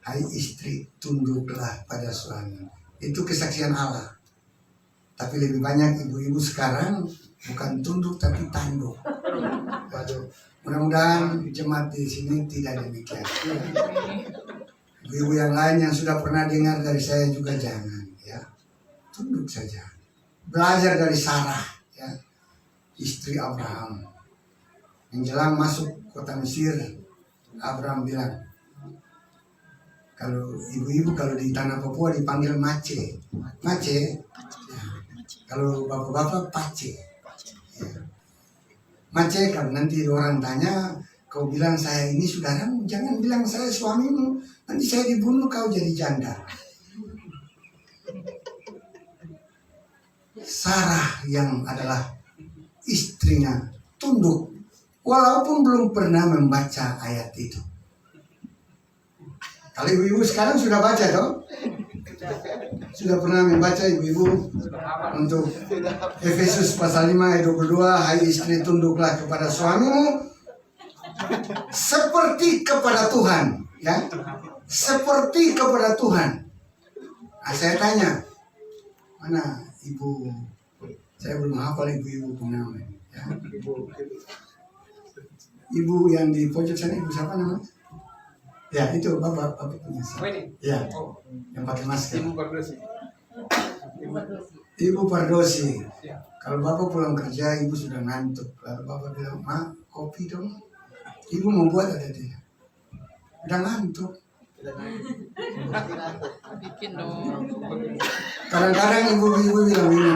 hai istri tunduklah pada suami. Itu kesaksian Allah. Tapi lebih banyak ibu-ibu sekarang bukan tunduk tapi tanduk. Waduh, mudah-mudahan jemaat di sini tidak demikian. Ibu-ibu yang lain yang sudah pernah dengar dari saya juga jangan, ya, tunduk saja. Belajar dari Sarah, ya, istri Abraham. Menjelang masuk kota Mesir, Abraham bilang, kalau ibu-ibu kalau di tanah Papua dipanggil mace, mace. Kalau bapak-bapak pace, ya. Mace, kalau nanti orang tanya, kau bilang saya ini saudaramu, jangan bilang saya suamimu, nanti saya dibunuh kau jadi janda. Sarah yang adalah istrinya tunduk, walaupun belum pernah membaca ayat itu. Kalau ibu-ibu sekarang sudah baca toh? Sudah pernah membaca ibu-ibu untuk Efesus pasal 5 ayat 22, hai istri tunduklah kepada suamimu seperti kepada Tuhan, ya, seperti kepada Tuhan. Nah, saya tanya, mana ibu? Saya belum hafal ibu-ibu punya nama, ya. Ibu yang di pojok sana, ibu siapa namanya? Ya, itu bapak punya. Ya, yang pakai masker. Ibu Pardosi. Ibu Pardosi. Kalau bapak pulang kerja, ibu sudah ngantuk. Lalu bapak bilang, ma, kopi dong. Ibu mau buat ada tidak? Udah ngantuk. Bikin dong. Kadang-kadang ibu-ibu bilang ini,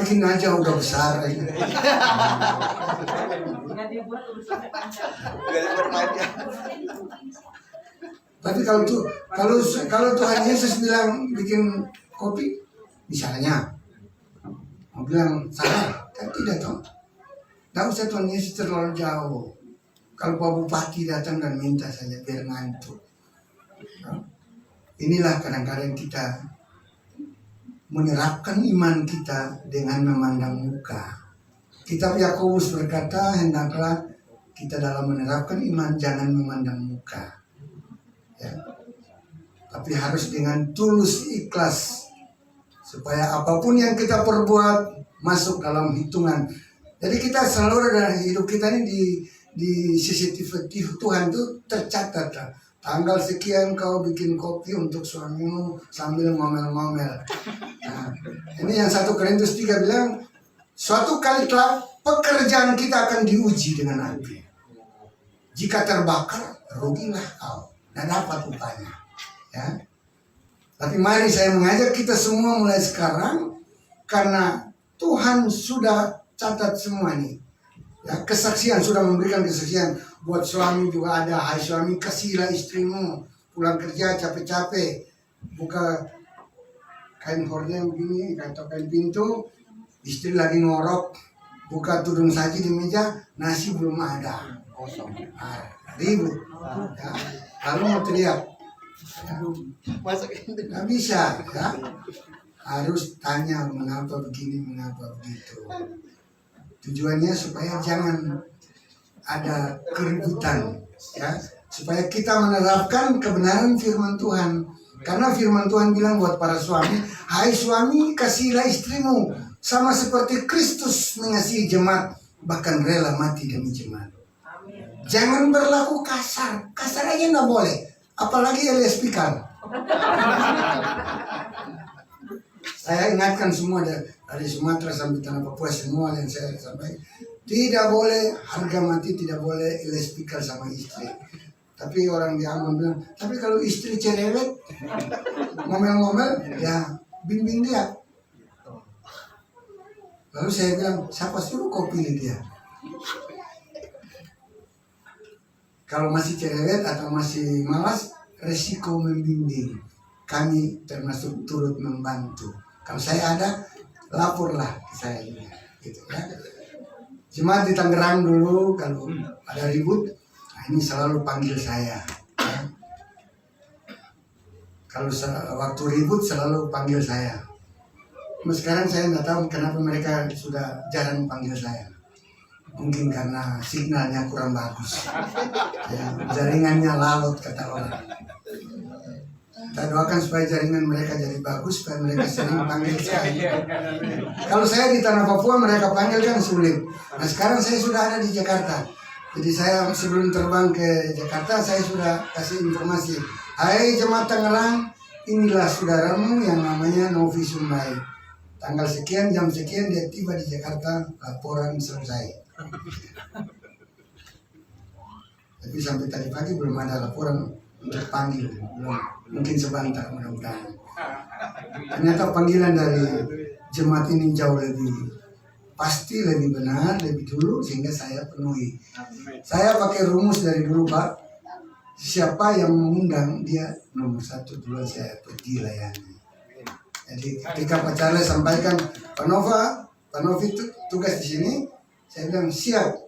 bikin aja udah besar. Tapi kalau Tuhan Yesus bilang bikin kopi, misalnya, mau bilang salah, kan tidak toh. Tidak usah Tuhan Yesus terlalu jauh. Kalau Pak Bupati datang dan minta saja biar ngantuk. Inilah kadang-kadang kita menerapkan iman kita dengan memandang muka. Kitab Yakobus berkata, hendaklah kita dalam menerapkan iman jangan memandang muka. Ya. Tapi harus dengan tulus ikhlas supaya apapun yang kita perbuat masuk dalam hitungan. Jadi kita selalu dari hidup kita ini di CCTV Tuhan itu tercatat. Tanggal sekian kau bikin kopi untuk suamimu sambil ngomel-ngomel. Nah, ini yang 1 Korintus 3 bilang, suatu kali kelak pekerjaan kita akan diuji dengan api. Jika terbakar, rugilah kau. Dan dapat upahnya, ya. Tapi mari saya mengajak kita semua mulai sekarang, karena Tuhan sudah catat semua nih. Ya, kesaksian sudah memberikan kesaksian buat suami juga ada. Hai suami, kasihlah istrimu pulang kerja capek-capek, buka kain hordeng begini atau kain pintu, istri lagi ngorok, buka tudung saji di meja, nasi belum ada, kosong, ribut. Ya. Lalu mau teriak, nggak bisa, ya. Harus tanya mengapa begini, mengapa begitu. Tujuannya supaya jangan ada keributan, ya, supaya kita menerapkan kebenaran firman Tuhan. Karena firman Tuhan bilang buat para suami, hai suami, kasihlah istrimu sama seperti Kristus mengasihi jemaat, bahkan rela mati demi jemaat. Jangan berlaku kasar, kasar aja nggak boleh, apalagi alias pikal. Saya ingatkan semua dari Sumatera sampai Tanah Papua, semua yang saya sampaikan, tidak boleh harga mati, tidak boleh alias pikal sama istri. Tapi orang di Ambon bilang, tapi kalau istri cerewet, ngomel-ngomel, ya bimbing dia. Lalu saya bilang, siapa suruh kau pilih dia? Kalau masih cerewet atau masih malas, resiko membimbing. Kami termasuk turut membantu. Kalau saya ada, laporlah ke saya. Gitu, ya. Jemaat di Tangerang dulu, kalau ada ribut, ini selalu panggil saya. Ya. Kalau waktu ribut selalu panggil saya. Sekarang saya nggak tahu kenapa mereka sudah jarang panggil saya. Mungkin karena signalnya kurang bagus. Ya, jaringannya laut kata orang. Kita doakan supaya jaringan mereka jadi bagus, supaya mereka sering panggil saya. Kalau saya di Tanah Papua mereka panggil kan sulit. Nah sekarang saya sudah ada di Jakarta. Jadi saya sebelum terbang ke Jakarta, saya sudah kasih informasi. Hai jemaat Tangerang, inilah saudaramu yang namanya Novi Sumbai. Tanggal sekian, jam sekian dia tiba di Jakarta, laporan selesai. Tapi sampai tadi pagi belum ada laporan untuk panggil. Belum. Mungkin sebentar mudah-mudahan. Ternyata panggilan dari jemaat ini jauh lebih pasti, lebih benar, lebih dulu, sehingga saya penuhi. Saya pakai rumus dari dulu Pak, siapa yang mengundang dia nomor 1 dulu saya pergi layani. Jadi ketika Pak Charles sampaikan Pak Novi tugas di sini, saya bilang siap.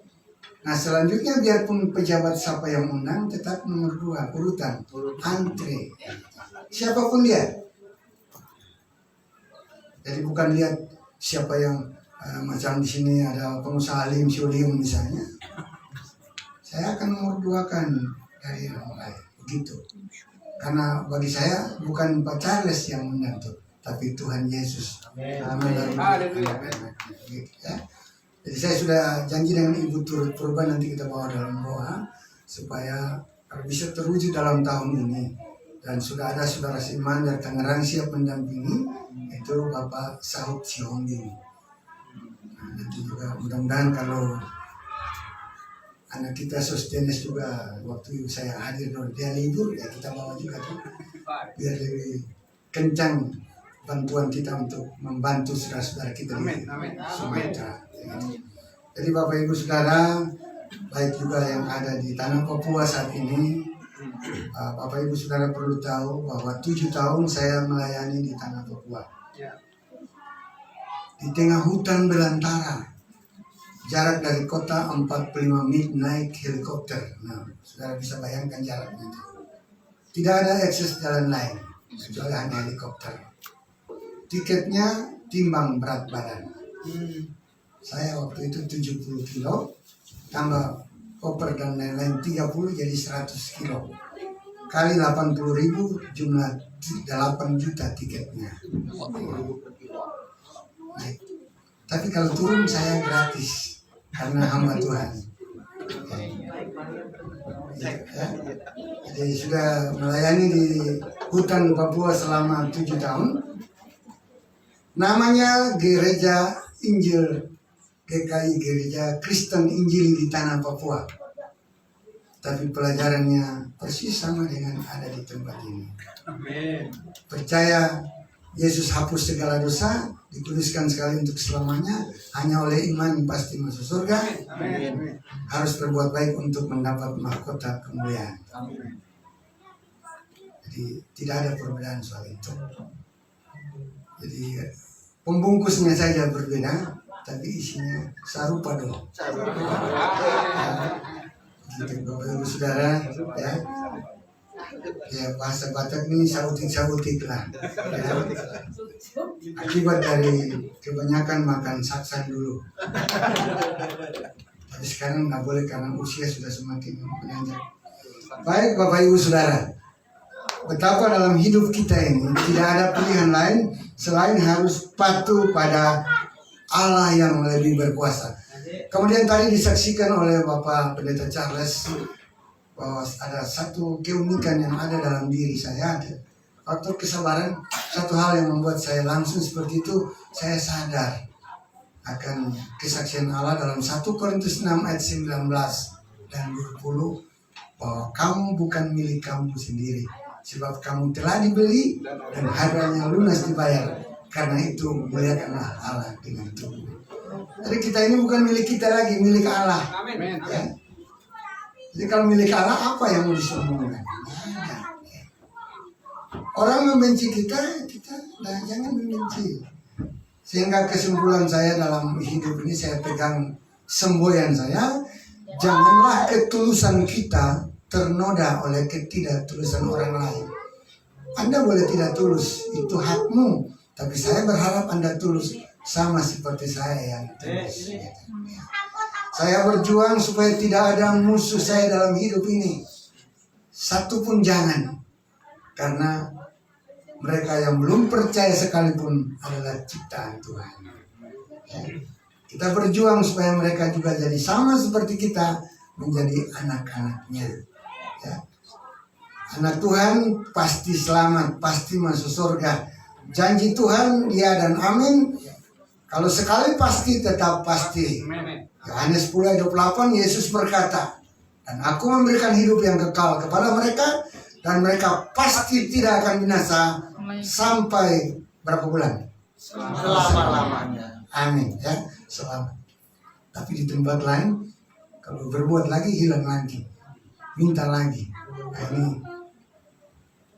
Nah selanjutnya biarpun pejabat siapa yang undang, tetap nomor 2 urutan, antre, siapapun dia. Jadi bukan lihat siapa yang macam di sini ada pengusaha Lim Syulium misalnya, saya akan nomor 2 kan dari yang mulai begitu. Karena bagi saya bukan Pak Charles yang undang tuh, tapi Tuhan Yesus. Amin. Ya. Jadi saya sudah janji dengan Ibu Turut Purba, nanti kita bawa dalam doa supaya bisa terwujud dalam tahun ini. Dan sudah ada saudara seiman dari Tangerang siap mendampingi, itu Bapak Sahut Sihombing. Nah, nanti juga mudah-mudahan kalau anak kita Sostenes juga waktu saya hadir dia libur, ya kita bawa juga tuh, biar lebih kencang bantuan kita untuk membantu saudara-saudara kita di Sumatera. Jadi Bapak Ibu Saudara, baik juga yang ada di Tanah Papua saat ini, Bapak Ibu Saudara perlu tahu bahwa 7 tahun saya melayani di Tanah Papua. Di tengah hutan belantara, jarak dari kota 45 menit naik helikopter. Nah, Saudara bisa bayangkan jaraknya itu. Tidak ada akses jalan lain, kecuali hanya helikopter. Tiketnya timbang berat badan. Saya waktu itu 70 kilo, tambah koper dan lain-lain 30 jadi 100 kilo. Kali 80.000 jumlah 8 juta tiketnya. Nah, tapi kalau turun saya gratis karena hamba Tuhan. Ya. Jadi sudah melayani di hutan Papua selama 7 tahun. Namanya Gereja Injil GKI, Gereja Kristen Injil di Tanah Papua. Tapi pelajarannya persis sama dengan ada di tempat ini. Amin. Percaya Yesus hapus segala dosa, dikuduskan sekali untuk selamanya, hanya oleh iman pasti masuk surga. Harus berbuat baik untuk mendapat mahkota kemuliaan. Jadi tidak ada perbedaan soal itu. Jadi pembungkusnya saja berbeda, tapi isinya serupa dong. Gitu, Bapak Ibu Saudara, ya. Ya, bahasa Batak ini sautik-sautik lah. Ya. Akibat dari kebanyakan makan saksan dulu. Tapi sekarang nggak boleh karena usia sudah semakin menanjak. Baik Bapak Ibu Saudara, betapa dalam hidup kita ini tidak ada pilihan lain selain harus patuh pada Allah yang lebih berkuasa. Kemudian tadi disaksikan oleh Bapak Pendeta Charles bahwa ada satu keunikan yang ada dalam diri saya, ada faktor kesabaran. Satu hal yang membuat saya langsung seperti itu, saya sadar akan kesaksian Allah dalam 1 Korintus 6 ayat 19 dan 20, bahwa kamu bukan milik kamu sendiri, sebab kamu telah dibeli dan harganya lunas dibayar. Karena itu muliakanlah Allah dengan tubuh. Jadi kita ini bukan milik kita lagi, milik Allah. Ya. Jadi kalau milik Allah, apa yang mau disombongkan? Orang membenci kita jangan membenci. Sehingga kesimpulan saya dalam hidup ini, saya pegang semboyan saya, janganlah ketulusan kita ternoda oleh ketidaktulusan orang lain. Anda boleh tidak tulus, itu hakmu. Tapi saya berharap Anda tulus sama seperti saya yang tulus. Saya berjuang supaya tidak ada musuh saya dalam hidup ini. Satu pun jangan. Karena mereka yang belum percaya sekalipun adalah ciptaan Tuhan. Ya. Kita berjuang supaya mereka juga jadi sama seperti kita, menjadi anak-anaknya. Ya. Anak Tuhan pasti selamat, pasti masuk surga. Janji Tuhan ya dan amin. Kalau sekali pasti, tetap pasti. Yohanes 10 ayat 28, Yesus berkata, dan aku memberikan hidup yang kekal kepada mereka, dan mereka pasti tidak akan binasa sampai berapa bulan? Selama-lamanya. Amin ya, selamat. Tapi di tempat lain, kalau berbuat lagi hilang lagi, minta lagi. Nah, ini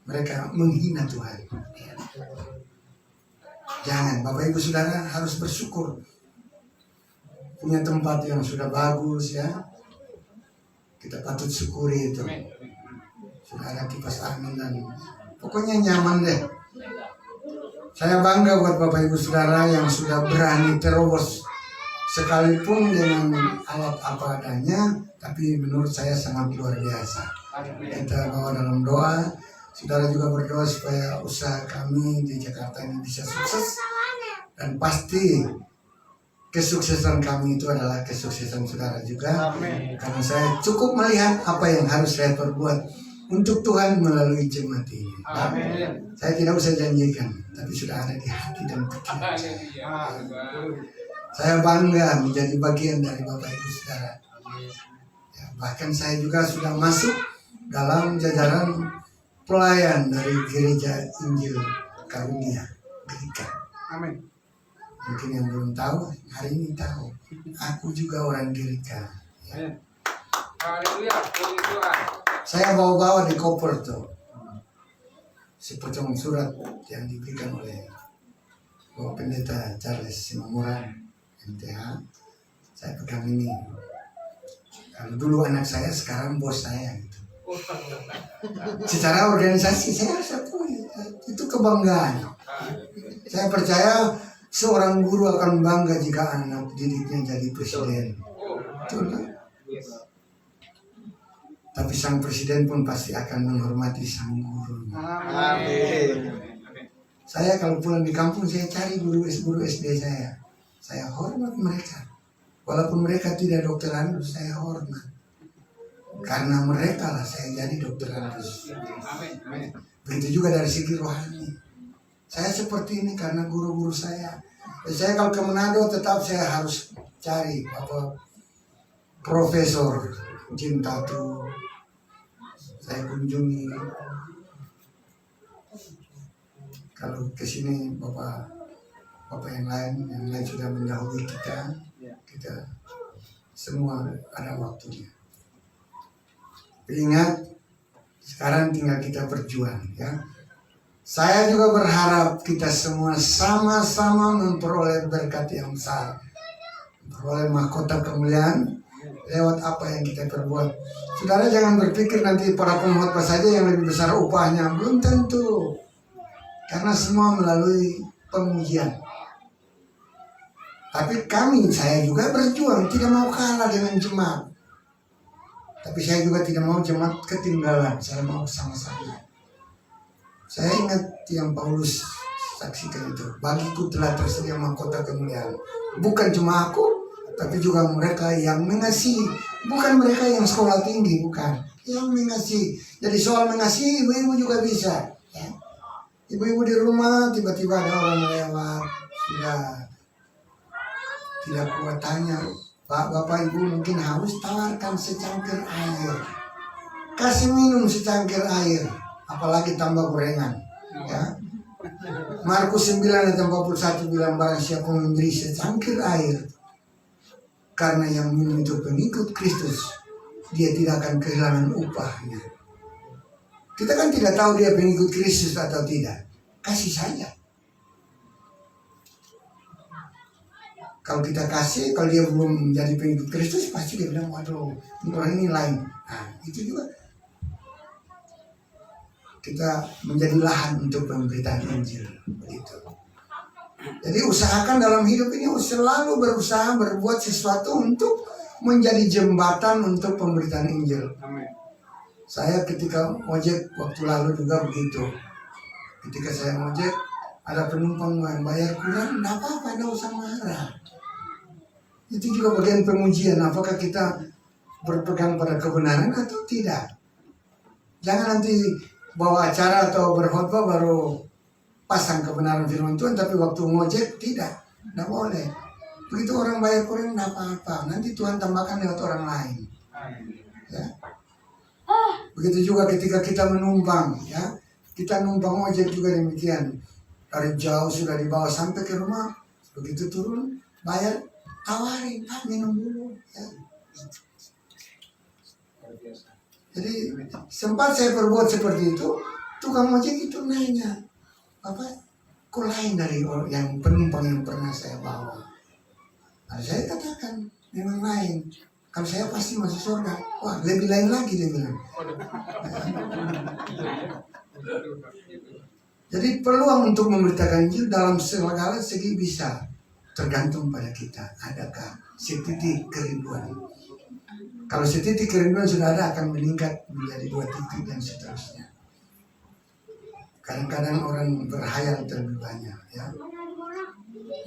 mereka menghina Tuhan. Jangan, Bapak Ibu Saudara harus bersyukur punya tempat yang sudah bagus ya. Kita patut syukuri itu. Sudah ada kipas angin dan pokoknya nyaman deh. Saya bangga buat Bapak Ibu Saudara yang sudah berani terobos sekalipun dengan alat apa adanya, tapi menurut saya sangat luar biasa. Kita bawa dalam doa. Saudara juga berdoa supaya usaha kami di Jakarta ini bisa sukses. Dan pasti kesuksesan kami itu adalah kesuksesan saudara juga. Amin. Karena saya cukup melihat apa yang harus saya perbuat untuk Tuhan melalui jemaat ini. Amin. Saya tidak usah janjikan, tapi sudah ada di hati dan pikiran saya. Saya bangga menjadi bagian dari Bapak Ibu Saudara. Ya, bahkan saya juga sudah masuk dalam jajaran pelayan dari Gereja Injil Karunia Gerika. Amin. Mungkin yang belum tahu, hari ini tahu. Aku juga orang Gerika. Ya. Haleluya, puji Tuhan. Saya bawa-bawa di koper tuh sepotong surat yang diberikan oleh Bapak Pendeta Charles Simamura MTH. Saya pegang ini. Kalau dulu anak saya, sekarang bos saya gitu. Secara organisasi saya harus akui, itu kebanggaan. Saya percaya seorang guru akan bangga jika anak didiknya jadi presiden. Betul kan? Tapi sang presiden pun pasti akan menghormati sang guru. Amin. Saya kalau pulang di kampung, saya cari guru SD saya. Saya hormat mereka. Walaupun mereka tidak dokter Andus, saya hormat. Karena mereka lah saya jadi dokter Andus. Begitu juga dari segi rohani. Saya seperti ini karena guru-guru saya. Saya kalau ke Manado tetap saya harus cari Profesor Jim Tatu. Saya kunjungi Kalau ke sini bapak yang lain sudah mendahului kita, kita semua ada waktunya. Ingat, sekarang tinggal kita berjuang ya. Saya juga berharap kita semua sama-sama memperoleh berkat yang besar, memperoleh mahkota kemuliaan lewat apa yang kita perbuat. Saudara jangan berpikir nanti para pengkhotbah saja yang lebih besar upahnya, belum tentu. Karena semua melalui pengujian. Tapi saya juga berjuang, tidak mau kalah dengan jemaat. Tapi saya juga tidak mau jemaat ketinggalan, saya mau sama-sama. Saya ingat yang Paulus saksikan itu, bagiku telah tersedia mahkota kemuliaan. Bukan cuma aku, tapi juga mereka yang mengasihi. Bukan mereka yang sekolah tinggi, bukan. Yang mengasihi. Jadi soal mengasihi, ibu-ibu juga bisa. Ya. Ibu-ibu di rumah, tiba-tiba ada orang lewat, sudah tidak kuat tanya, Pak, Bapak, Ibu mungkin haus, tawarkan secangkir air. Kasih minum secangkir air, apalagi tambah gorengan. Ya. Markus 9 ayat 41 bilang, barang siapa memberi secangkir air, karena yang minum itu pengikut Kristus, dia tidak akan kehilangan upahnya. Kita kan tidak tahu dia pengikut Kristus atau tidak. Kasih saja. Kalau kita kasih, kalau dia belum menjadi pengikut Kristus, pasti dia bilang, waduh, orang ini lain. Nah, itu juga kita menjadi lahan untuk pemberitaan Injil. Begitu. Jadi usahakan dalam hidup ini selalu berusaha berbuat sesuatu untuk menjadi jembatan untuk pemberitaan Injil. Amin. Saya ketika ojek waktu lalu juga begitu. Ketika saya ojek, ada penumpang yang bayar kurang, tidak apa-apa, tidak usah marah. Itu juga bagian pengujian, apakah kita berpegang pada kebenaran atau tidak. Jangan nanti bawa acara atau berkhotbah baru pasang kebenaran firman Tuhan, tapi waktu ngojek tidak boleh. Begitu orang bayar kurang, tidak apa-apa, nanti Tuhan tambahkan lewat orang lain. Ya. Begitu juga ketika kita menumpang, ya, kita numpang ojek juga demikian. Dari jauh sudah dibawa sampai ke rumah, begitu turun bayar, tawarin, Pak, minum dulu. Ya. Jadi sempat saya berbuat seperti itu, tukang ojek itu nanya, Bapak, kok lain dari yang penumpang yang pernah saya bawa? Nah, saya katakan memang lain. Kalau saya pasti masuk surga. Wah, lebih lain lagi dia bilang. Jadi peluang untuk memberitakan Injil dalam segala segi bisa, tergantung pada kita. Adakah setitik kerinduan? Kalau setitik kerinduan sudah ada, akan meningkat menjadi 2 titik dan seterusnya. Kadang-kadang orang berhayal terlalu banyak, ya.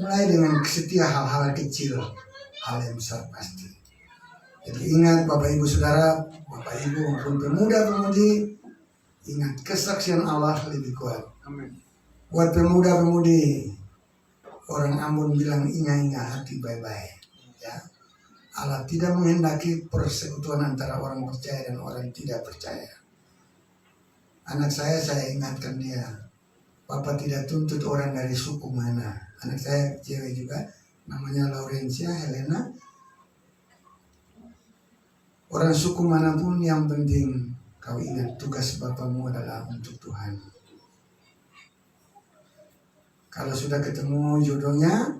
Mulai dengan setia hal-hal kecil, hal yang besar pasti. Jadi ingat Bapak Ibu Saudara, Bapak Ibu maupun pemuda-pemudi, ingat kesaksian Allah lebih kuat. Amin. Buat pemuda-pemudi, orang Ambon bilang ingat-ingat hati baik-baik. Ya. Allah tidak menghendaki persekutuan antara orang percaya dan orang tidak percaya. Anak saya ingatkan dia, Bapak tidak tuntut orang dari suku mana. Anak saya cewek juga, namanya Laurencia Helena. Orang suku manapun yang penting kau ingat tugas Bapakmu adalah untuk Tuhan. Kalau sudah ketemu jodohnya,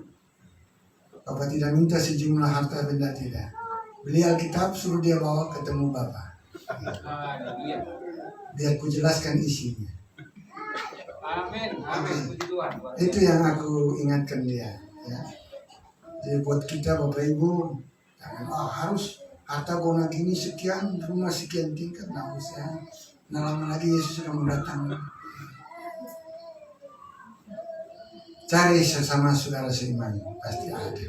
Bapak tidak minta sejumlah harta benda, tidak. Beli Alkitab, suruh dia bawa ketemu Bapak. Biar ku jelaskan isinya. Amin. Amin. Itu yang aku ingatkan dia. Ya. Jadi buat kita Bapak Ibu, jangan harus harta gona gini sekian, rumah sekian tingkat, nggak usah. Nah, lama lagi Yesus sudah mendatang. Cari sesama saudara seiman, pasti ada.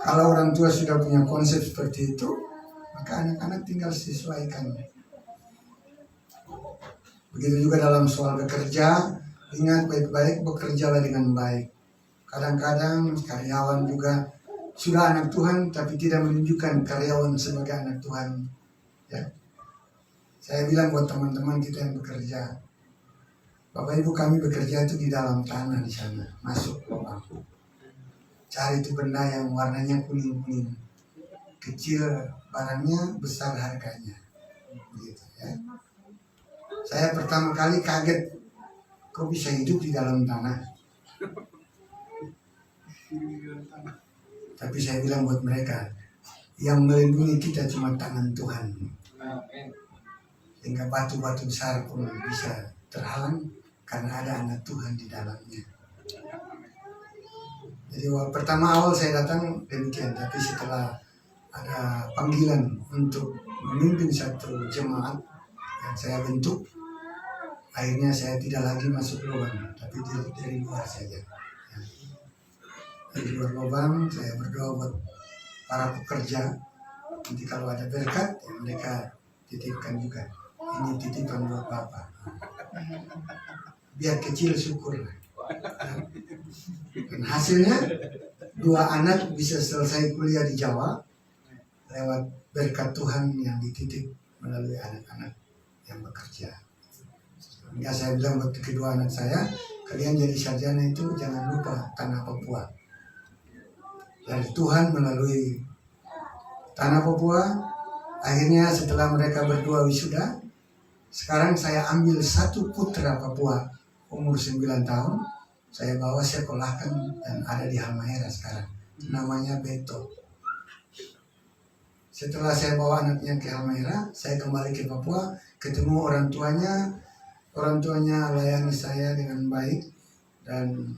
Kalau orang tua sudah punya konsep seperti itu, maka anak-anak tinggal sesuaikan. Begitu juga dalam soal bekerja, ingat baik-baik bekerjalah dengan baik. Kadang-kadang karyawan juga sudah anak Tuhan tapi tidak menunjukkan karyawan sebagai anak Tuhan. Ya. Saya bilang buat teman-teman kita yang bekerja, Bapak Ibu, kami bekerja itu di dalam tanah di sana, masuk lubang. Cari itu benda yang warnanya kuning-kuning, kecil barangnya, besar harganya, begitu ya. Saya pertama kali kaget, kok bisa hidup di dalam tanah. Tapi saya bilang buat mereka, yang melindungi kita cuma tangan Tuhan. Amin. Sehingga batu-batu besar pun bisa terhalang karena ada anak Tuhan di dalamnya. Jadi pertama awal saya datang demikian, tapi setelah ada panggilan untuk memimpin satu jemaat yang saya bentuk, akhirnya saya tidak lagi masuk lubang, tapi dari luar saja. Ya. Dari luar lubang saya berdoa buat para pekerja, nanti kalau ada berkat ya mereka titipkan juga. Ini titipan buat Bapak. Biar kecil syukur. Dan hasilnya 2 anak bisa selesai kuliah di Jawa lewat berkat Tuhan yang dititip melalui anak-anak yang bekerja. Hingga saya bilang buat kedua anak saya, kalian jadi sarjana itu jangan lupa tanah Papua. Dari Tuhan melalui tanah Papua, akhirnya setelah mereka berdua wisuda, sekarang saya ambil satu putra Papua umur 9 tahun, saya bawa sekolahkan dan ada di Halmahera sekarang. Namanya Beto. Setelah saya bawa anaknya ke Halmahera, saya kembali ke Papua, ketemu orang tuanya layani saya dengan baik, dan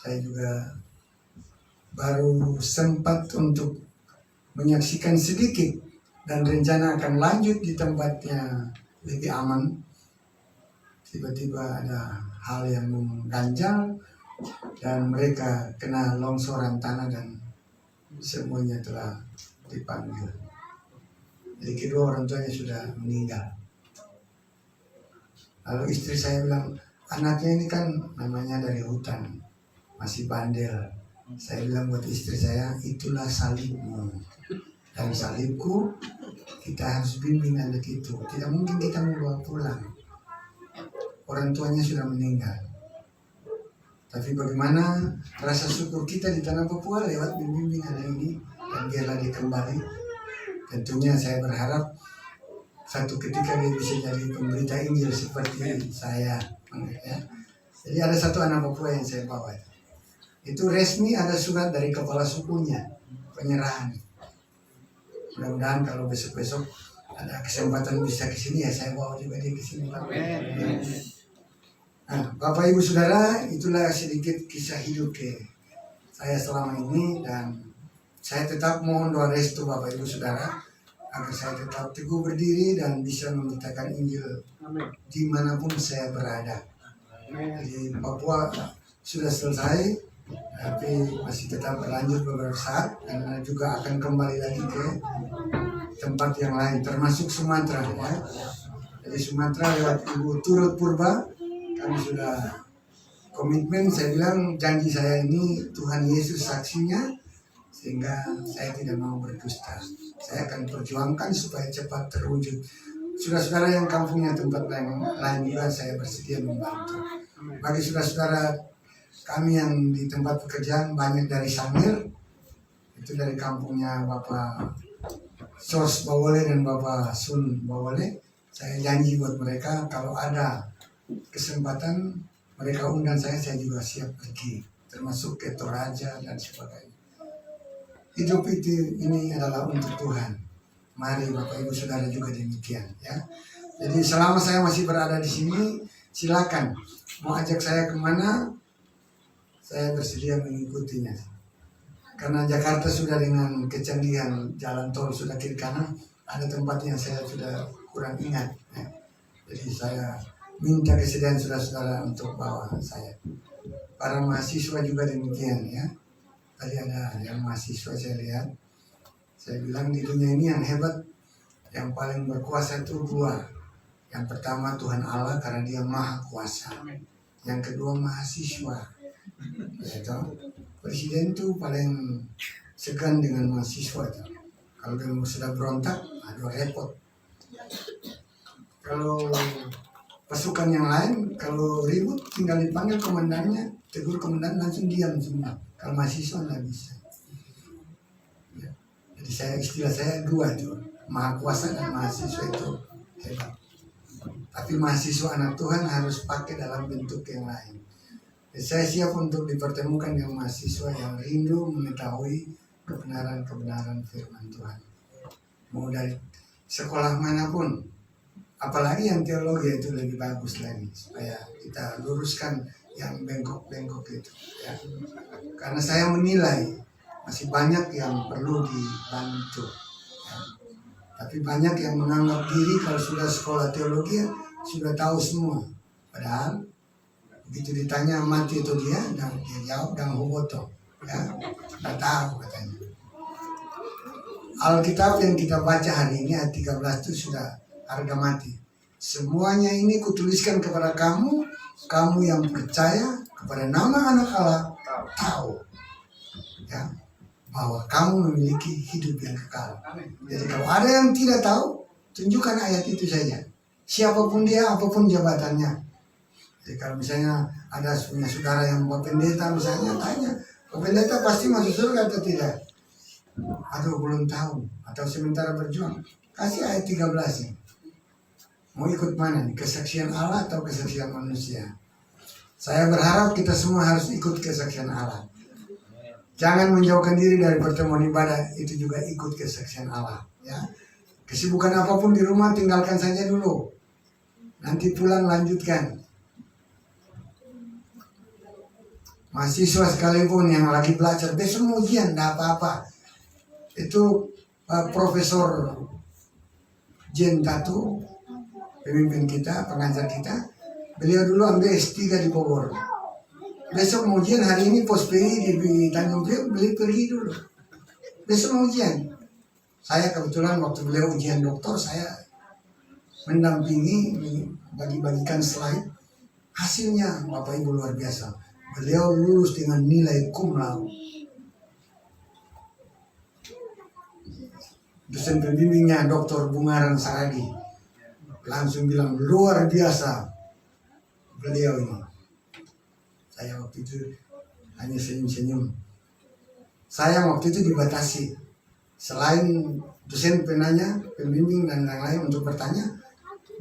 saya juga baru sempat untuk menyaksikan sedikit dan rencana akan lanjut di tempatnya lebih aman. Tiba-tiba ada hal yang mengganjal dan mereka kena longsoran tanah dan semuanya telah dipanggil. Jadi kedua orang tuanya sudah meninggal. Lalu istri saya bilang, anaknya ini kan namanya dari hutan, masih bandel. Saya bilang buat istri saya, itulah salibmu. Dan salibku, kita harus bimbing anak itu. Tidak mungkin kita mau bawa pulang. Orang tuanya sudah meninggal. Tapi bagaimana rasa syukur kita di tanah Papua lewat bimbing anak ini, dan biarlah dia kembali. Tentunya saya berharap satu ketika dia bisa jadi pemberita Injil seperti saya. Ya. Jadi ada satu anak Papua yang saya bawa. Itu resmi ada surat dari kepala sukunya, penyerahan. Mudah-mudahan kalau besok-besok ada kesempatan bisa ke sini ya saya bawa juga dia ke sini. Nah, Bapak Ibu Saudara, itulah sedikit kisah hidup saya selama ini, dan saya tetap mohon doa restu Bapak Ibu Saudara agar saya tetap teguh berdiri dan bisa memberitakan Injil dimanapun saya berada. Di Papua sudah selesai, tapi masih tetap berlanjut beberapa saat, dan juga akan kembali lagi ke tempat yang lain, termasuk Sumatera ya. Jadi Sumatera lewat Ibu Turut Purba, kami sudah komitmen. Saya bilang janji saya ini Tuhan Yesus saksinya, sehingga saya tidak mau berdusta. Saya akan perjuangkan supaya cepat terwujud. Saudara-saudara yang kampungnya tempat lain juga saya bersedia membantu. Bagi saudara-saudara kami yang di tempat pekerjaan banyak dari Sangir, itu dari kampungnya Bapak Sos Bawole dan Bapak Sun Bawole. Saya janji buat mereka kalau ada kesempatan mereka undang saya juga siap pergi, termasuk ke Toraja dan sebagainya. Hidup ini adalah untuk Tuhan. Mari Bapak Ibu Saudara juga demikian ya. Jadi selama saya masih berada di sini, silakan mau ajak saya kemana, saya bersedia mengikutinya. Karena Jakarta sudah dengan kecanggihan jalan tol sudah kiri kanan, ada tempat yang saya sudah kurang ingat. Ya. Jadi saya minta kesediaan saudara-saudara untuk bawa saya. Para mahasiswa juga demikian ya. Tadi ada yang mahasiswa saya lihat. Saya bilang di dunia ini yang hebat, yang paling berkuasa itu 2. Yang pertama Tuhan Allah karena dia maha kuasa. Yang kedua mahasiswa. Ya, Presiden itu paling segan dengan mahasiswa. Kalau dia sudah berontak, aduh repot. Kalau pasukan yang lain kalau ribut tinggal dipanggil komandannya, tegur komandan langsung diam semua. Kalau mahasiswa nggak bisa. Ya. Jadi istilah saya dua tuh, maha kuasa dan mahasiswa itu hebat. Tapi mahasiswa anak Tuhan harus pakai dalam bentuk yang lain. Jadi saya siap untuk dipertemukan dengan mahasiswa yang rindu mengetahui kebenaran-kebenaran firman Tuhan. Mau dari sekolah manapun, apalagi yang teologi itu lebih bagus lagi, supaya kita luruskan yang bengkok-bengkok itu. Ya. Karena saya menilai masih banyak yang perlu dibantu. Ya. Tapi banyak yang menganggap diri kalau sudah sekolah teologi sudah tahu semua. Padahal begitu ditanya mati itu dia jawab dan huboto. Ya, nggak tahu katanya. Alkitab yang kita baca hari ini ayat 13 itu sudah harga mati. Semuanya ini kutuliskan kepada kamu, kamu yang percaya kepada nama anak Allah, tahu ya, bahwa kamu memiliki hidup yang kekal. Jadi kalau ada yang tidak tahu, tunjukkan ayat itu saja. Siapapun dia, apapun jabatannya. Jadi kalau misalnya ada punya saudara yang Pak Pendeta misalnya, tanya, Pak Pendeta pasti masuk surga atau tidak? Aduh belum tahu, atau sementara berjuang. Kasih ayat 13 ya. Mau ikut mana nih? Kesaksian Allah atau kesaksian manusia? Saya berharap kita semua harus ikut kesaksian Allah. Jangan menjauhkan diri dari pertemuan ibadah, itu juga ikut kesaksian Allah. Ya. Kesibukan apapun di rumah tinggalkan saja dulu. Nanti pulang lanjutkan. Mahasiswa sekalipun yang lagi belajar, besok mau ujian, enggak apa-apa. Itu Profesor Jen Tatu, pemimpin kita, pengajar kita, beliau dulu ambil S3 di Bogor. Besok mau ujian, hari ini pos PI di Tanjung Priok, beliau pergi dulu. Besok mau ujian. Saya kebetulan waktu beliau ujian doktor, saya mendampingi, bagi-bagikan slide. Hasilnya Bapak Ibu luar biasa. Beliau lulus dengan nilai cum laude. Dosen pembimbingnya Dr. Bungaran Saragi langsung bilang luar biasa beliau ini. Saya waktu itu hanya senyum-senyum. Saya waktu itu dibatasi. Selain dosen penanya, pembimbing dan lain-lain untuk bertanya,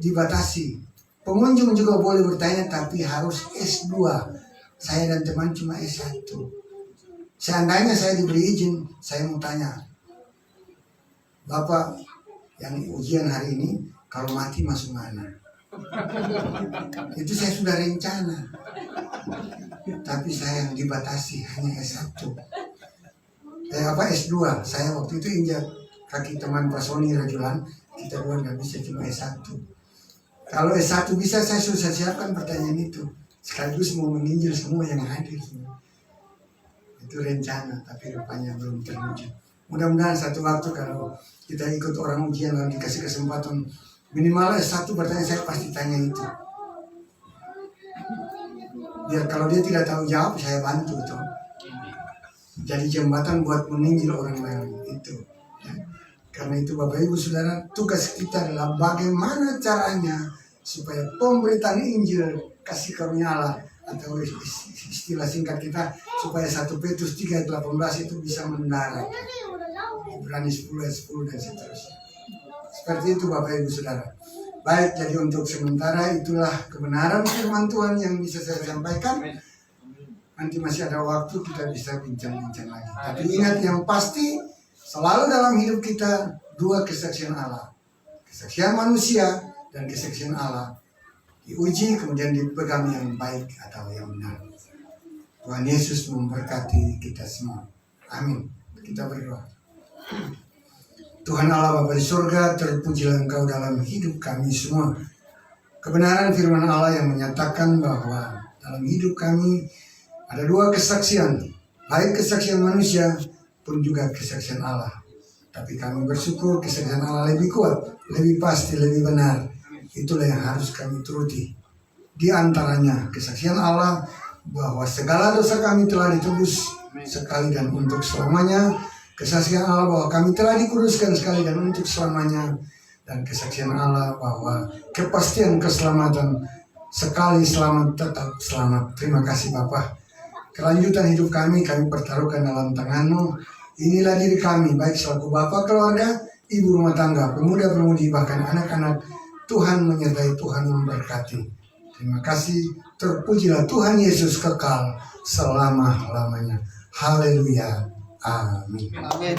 dibatasi. Pengunjung juga boleh bertanya tapi harus S2. Saya dan teman cuma S1. Seandainya saya diberi izin, saya mau tanya, Bapak yang ujian hari ini, kalau mati masuk mana? Itu saya sudah rencana. Tapi saya yang dibatasi hanya S1. S2. Saya waktu itu injak kaki teman Pak Sony Rajulan, kita dua nggak bisa cuma S1. Kalau S1 bisa, saya sudah siapkan pertanyaan itu. Sekaligus mau menginjil semua yang hadir. Itu rencana, tapi rupanya belum terwujud. Mudah-mudahan satu waktu kalau kita ikut orang ujian lalu dikasih kesempatan minimal S1 bertanya, saya pasti tanya itu. Biar kalau dia tidak tahu jawab, saya bantu itu. Jadi jembatan buat menginjil orang lain itu. Ya. Karena itu Bapak Ibu Saudara, tugas kita adalah bagaimana caranya supaya pemberitaan Injil kasih karunia Allah atau istilah singkat kita supaya 1 Petrus 3 ayat 18 itu bisa mendarat. Ibrani 10 ayat 10 dan seterusnya. Seperti itu Bapak Ibu Saudara. Baik, jadi untuk sementara itulah kebenaran firman Tuhan yang bisa saya sampaikan. Nanti masih ada waktu kita bisa bincang-bincang lagi. Tapi ingat yang pasti selalu dalam hidup kita dua kesaksian Allah. Kesaksian manusia dan kesaksian Allah. Diuji kemudian dipegang yang baik atau yang benar. Tuhan Yesus memberkati kita semua. Amin. Kita berdoa. Tuhan Allah Bapa di surga, terpujilah Engkau dalam hidup kami semua. Kebenaran firman Allah yang menyatakan bahwa dalam hidup kami ada dua kesaksian, baik kesaksian manusia pun juga kesaksian Allah. Tapi kami bersyukur kesaksian Allah lebih kuat, lebih pasti, lebih benar. Itulah yang harus kami turuti. Di antaranya kesaksian Allah bahwa segala dosa kami telah ditebus sekali dan untuk selamanya. Kesaksian Allah bahwa kami telah dikuduskan sekali dan untuk selamanya. dan kesaksian Allah bahwa kepastian keselamatan, sekali selamat tetap selamat. Terima kasih Bapak. Kelanjutan hidup kami pertaruhkan dalam tangan-Mu. Inilah diri kami, baik selaku bapak keluarga, ibu rumah tangga, pemuda-pemudi, bahkan anak-anak. Tuhan menyertai, Tuhan memberkati. Terima kasih, terpujilah Tuhan Yesus kekal selama-lamanya. Haleluya. Amin. Amin.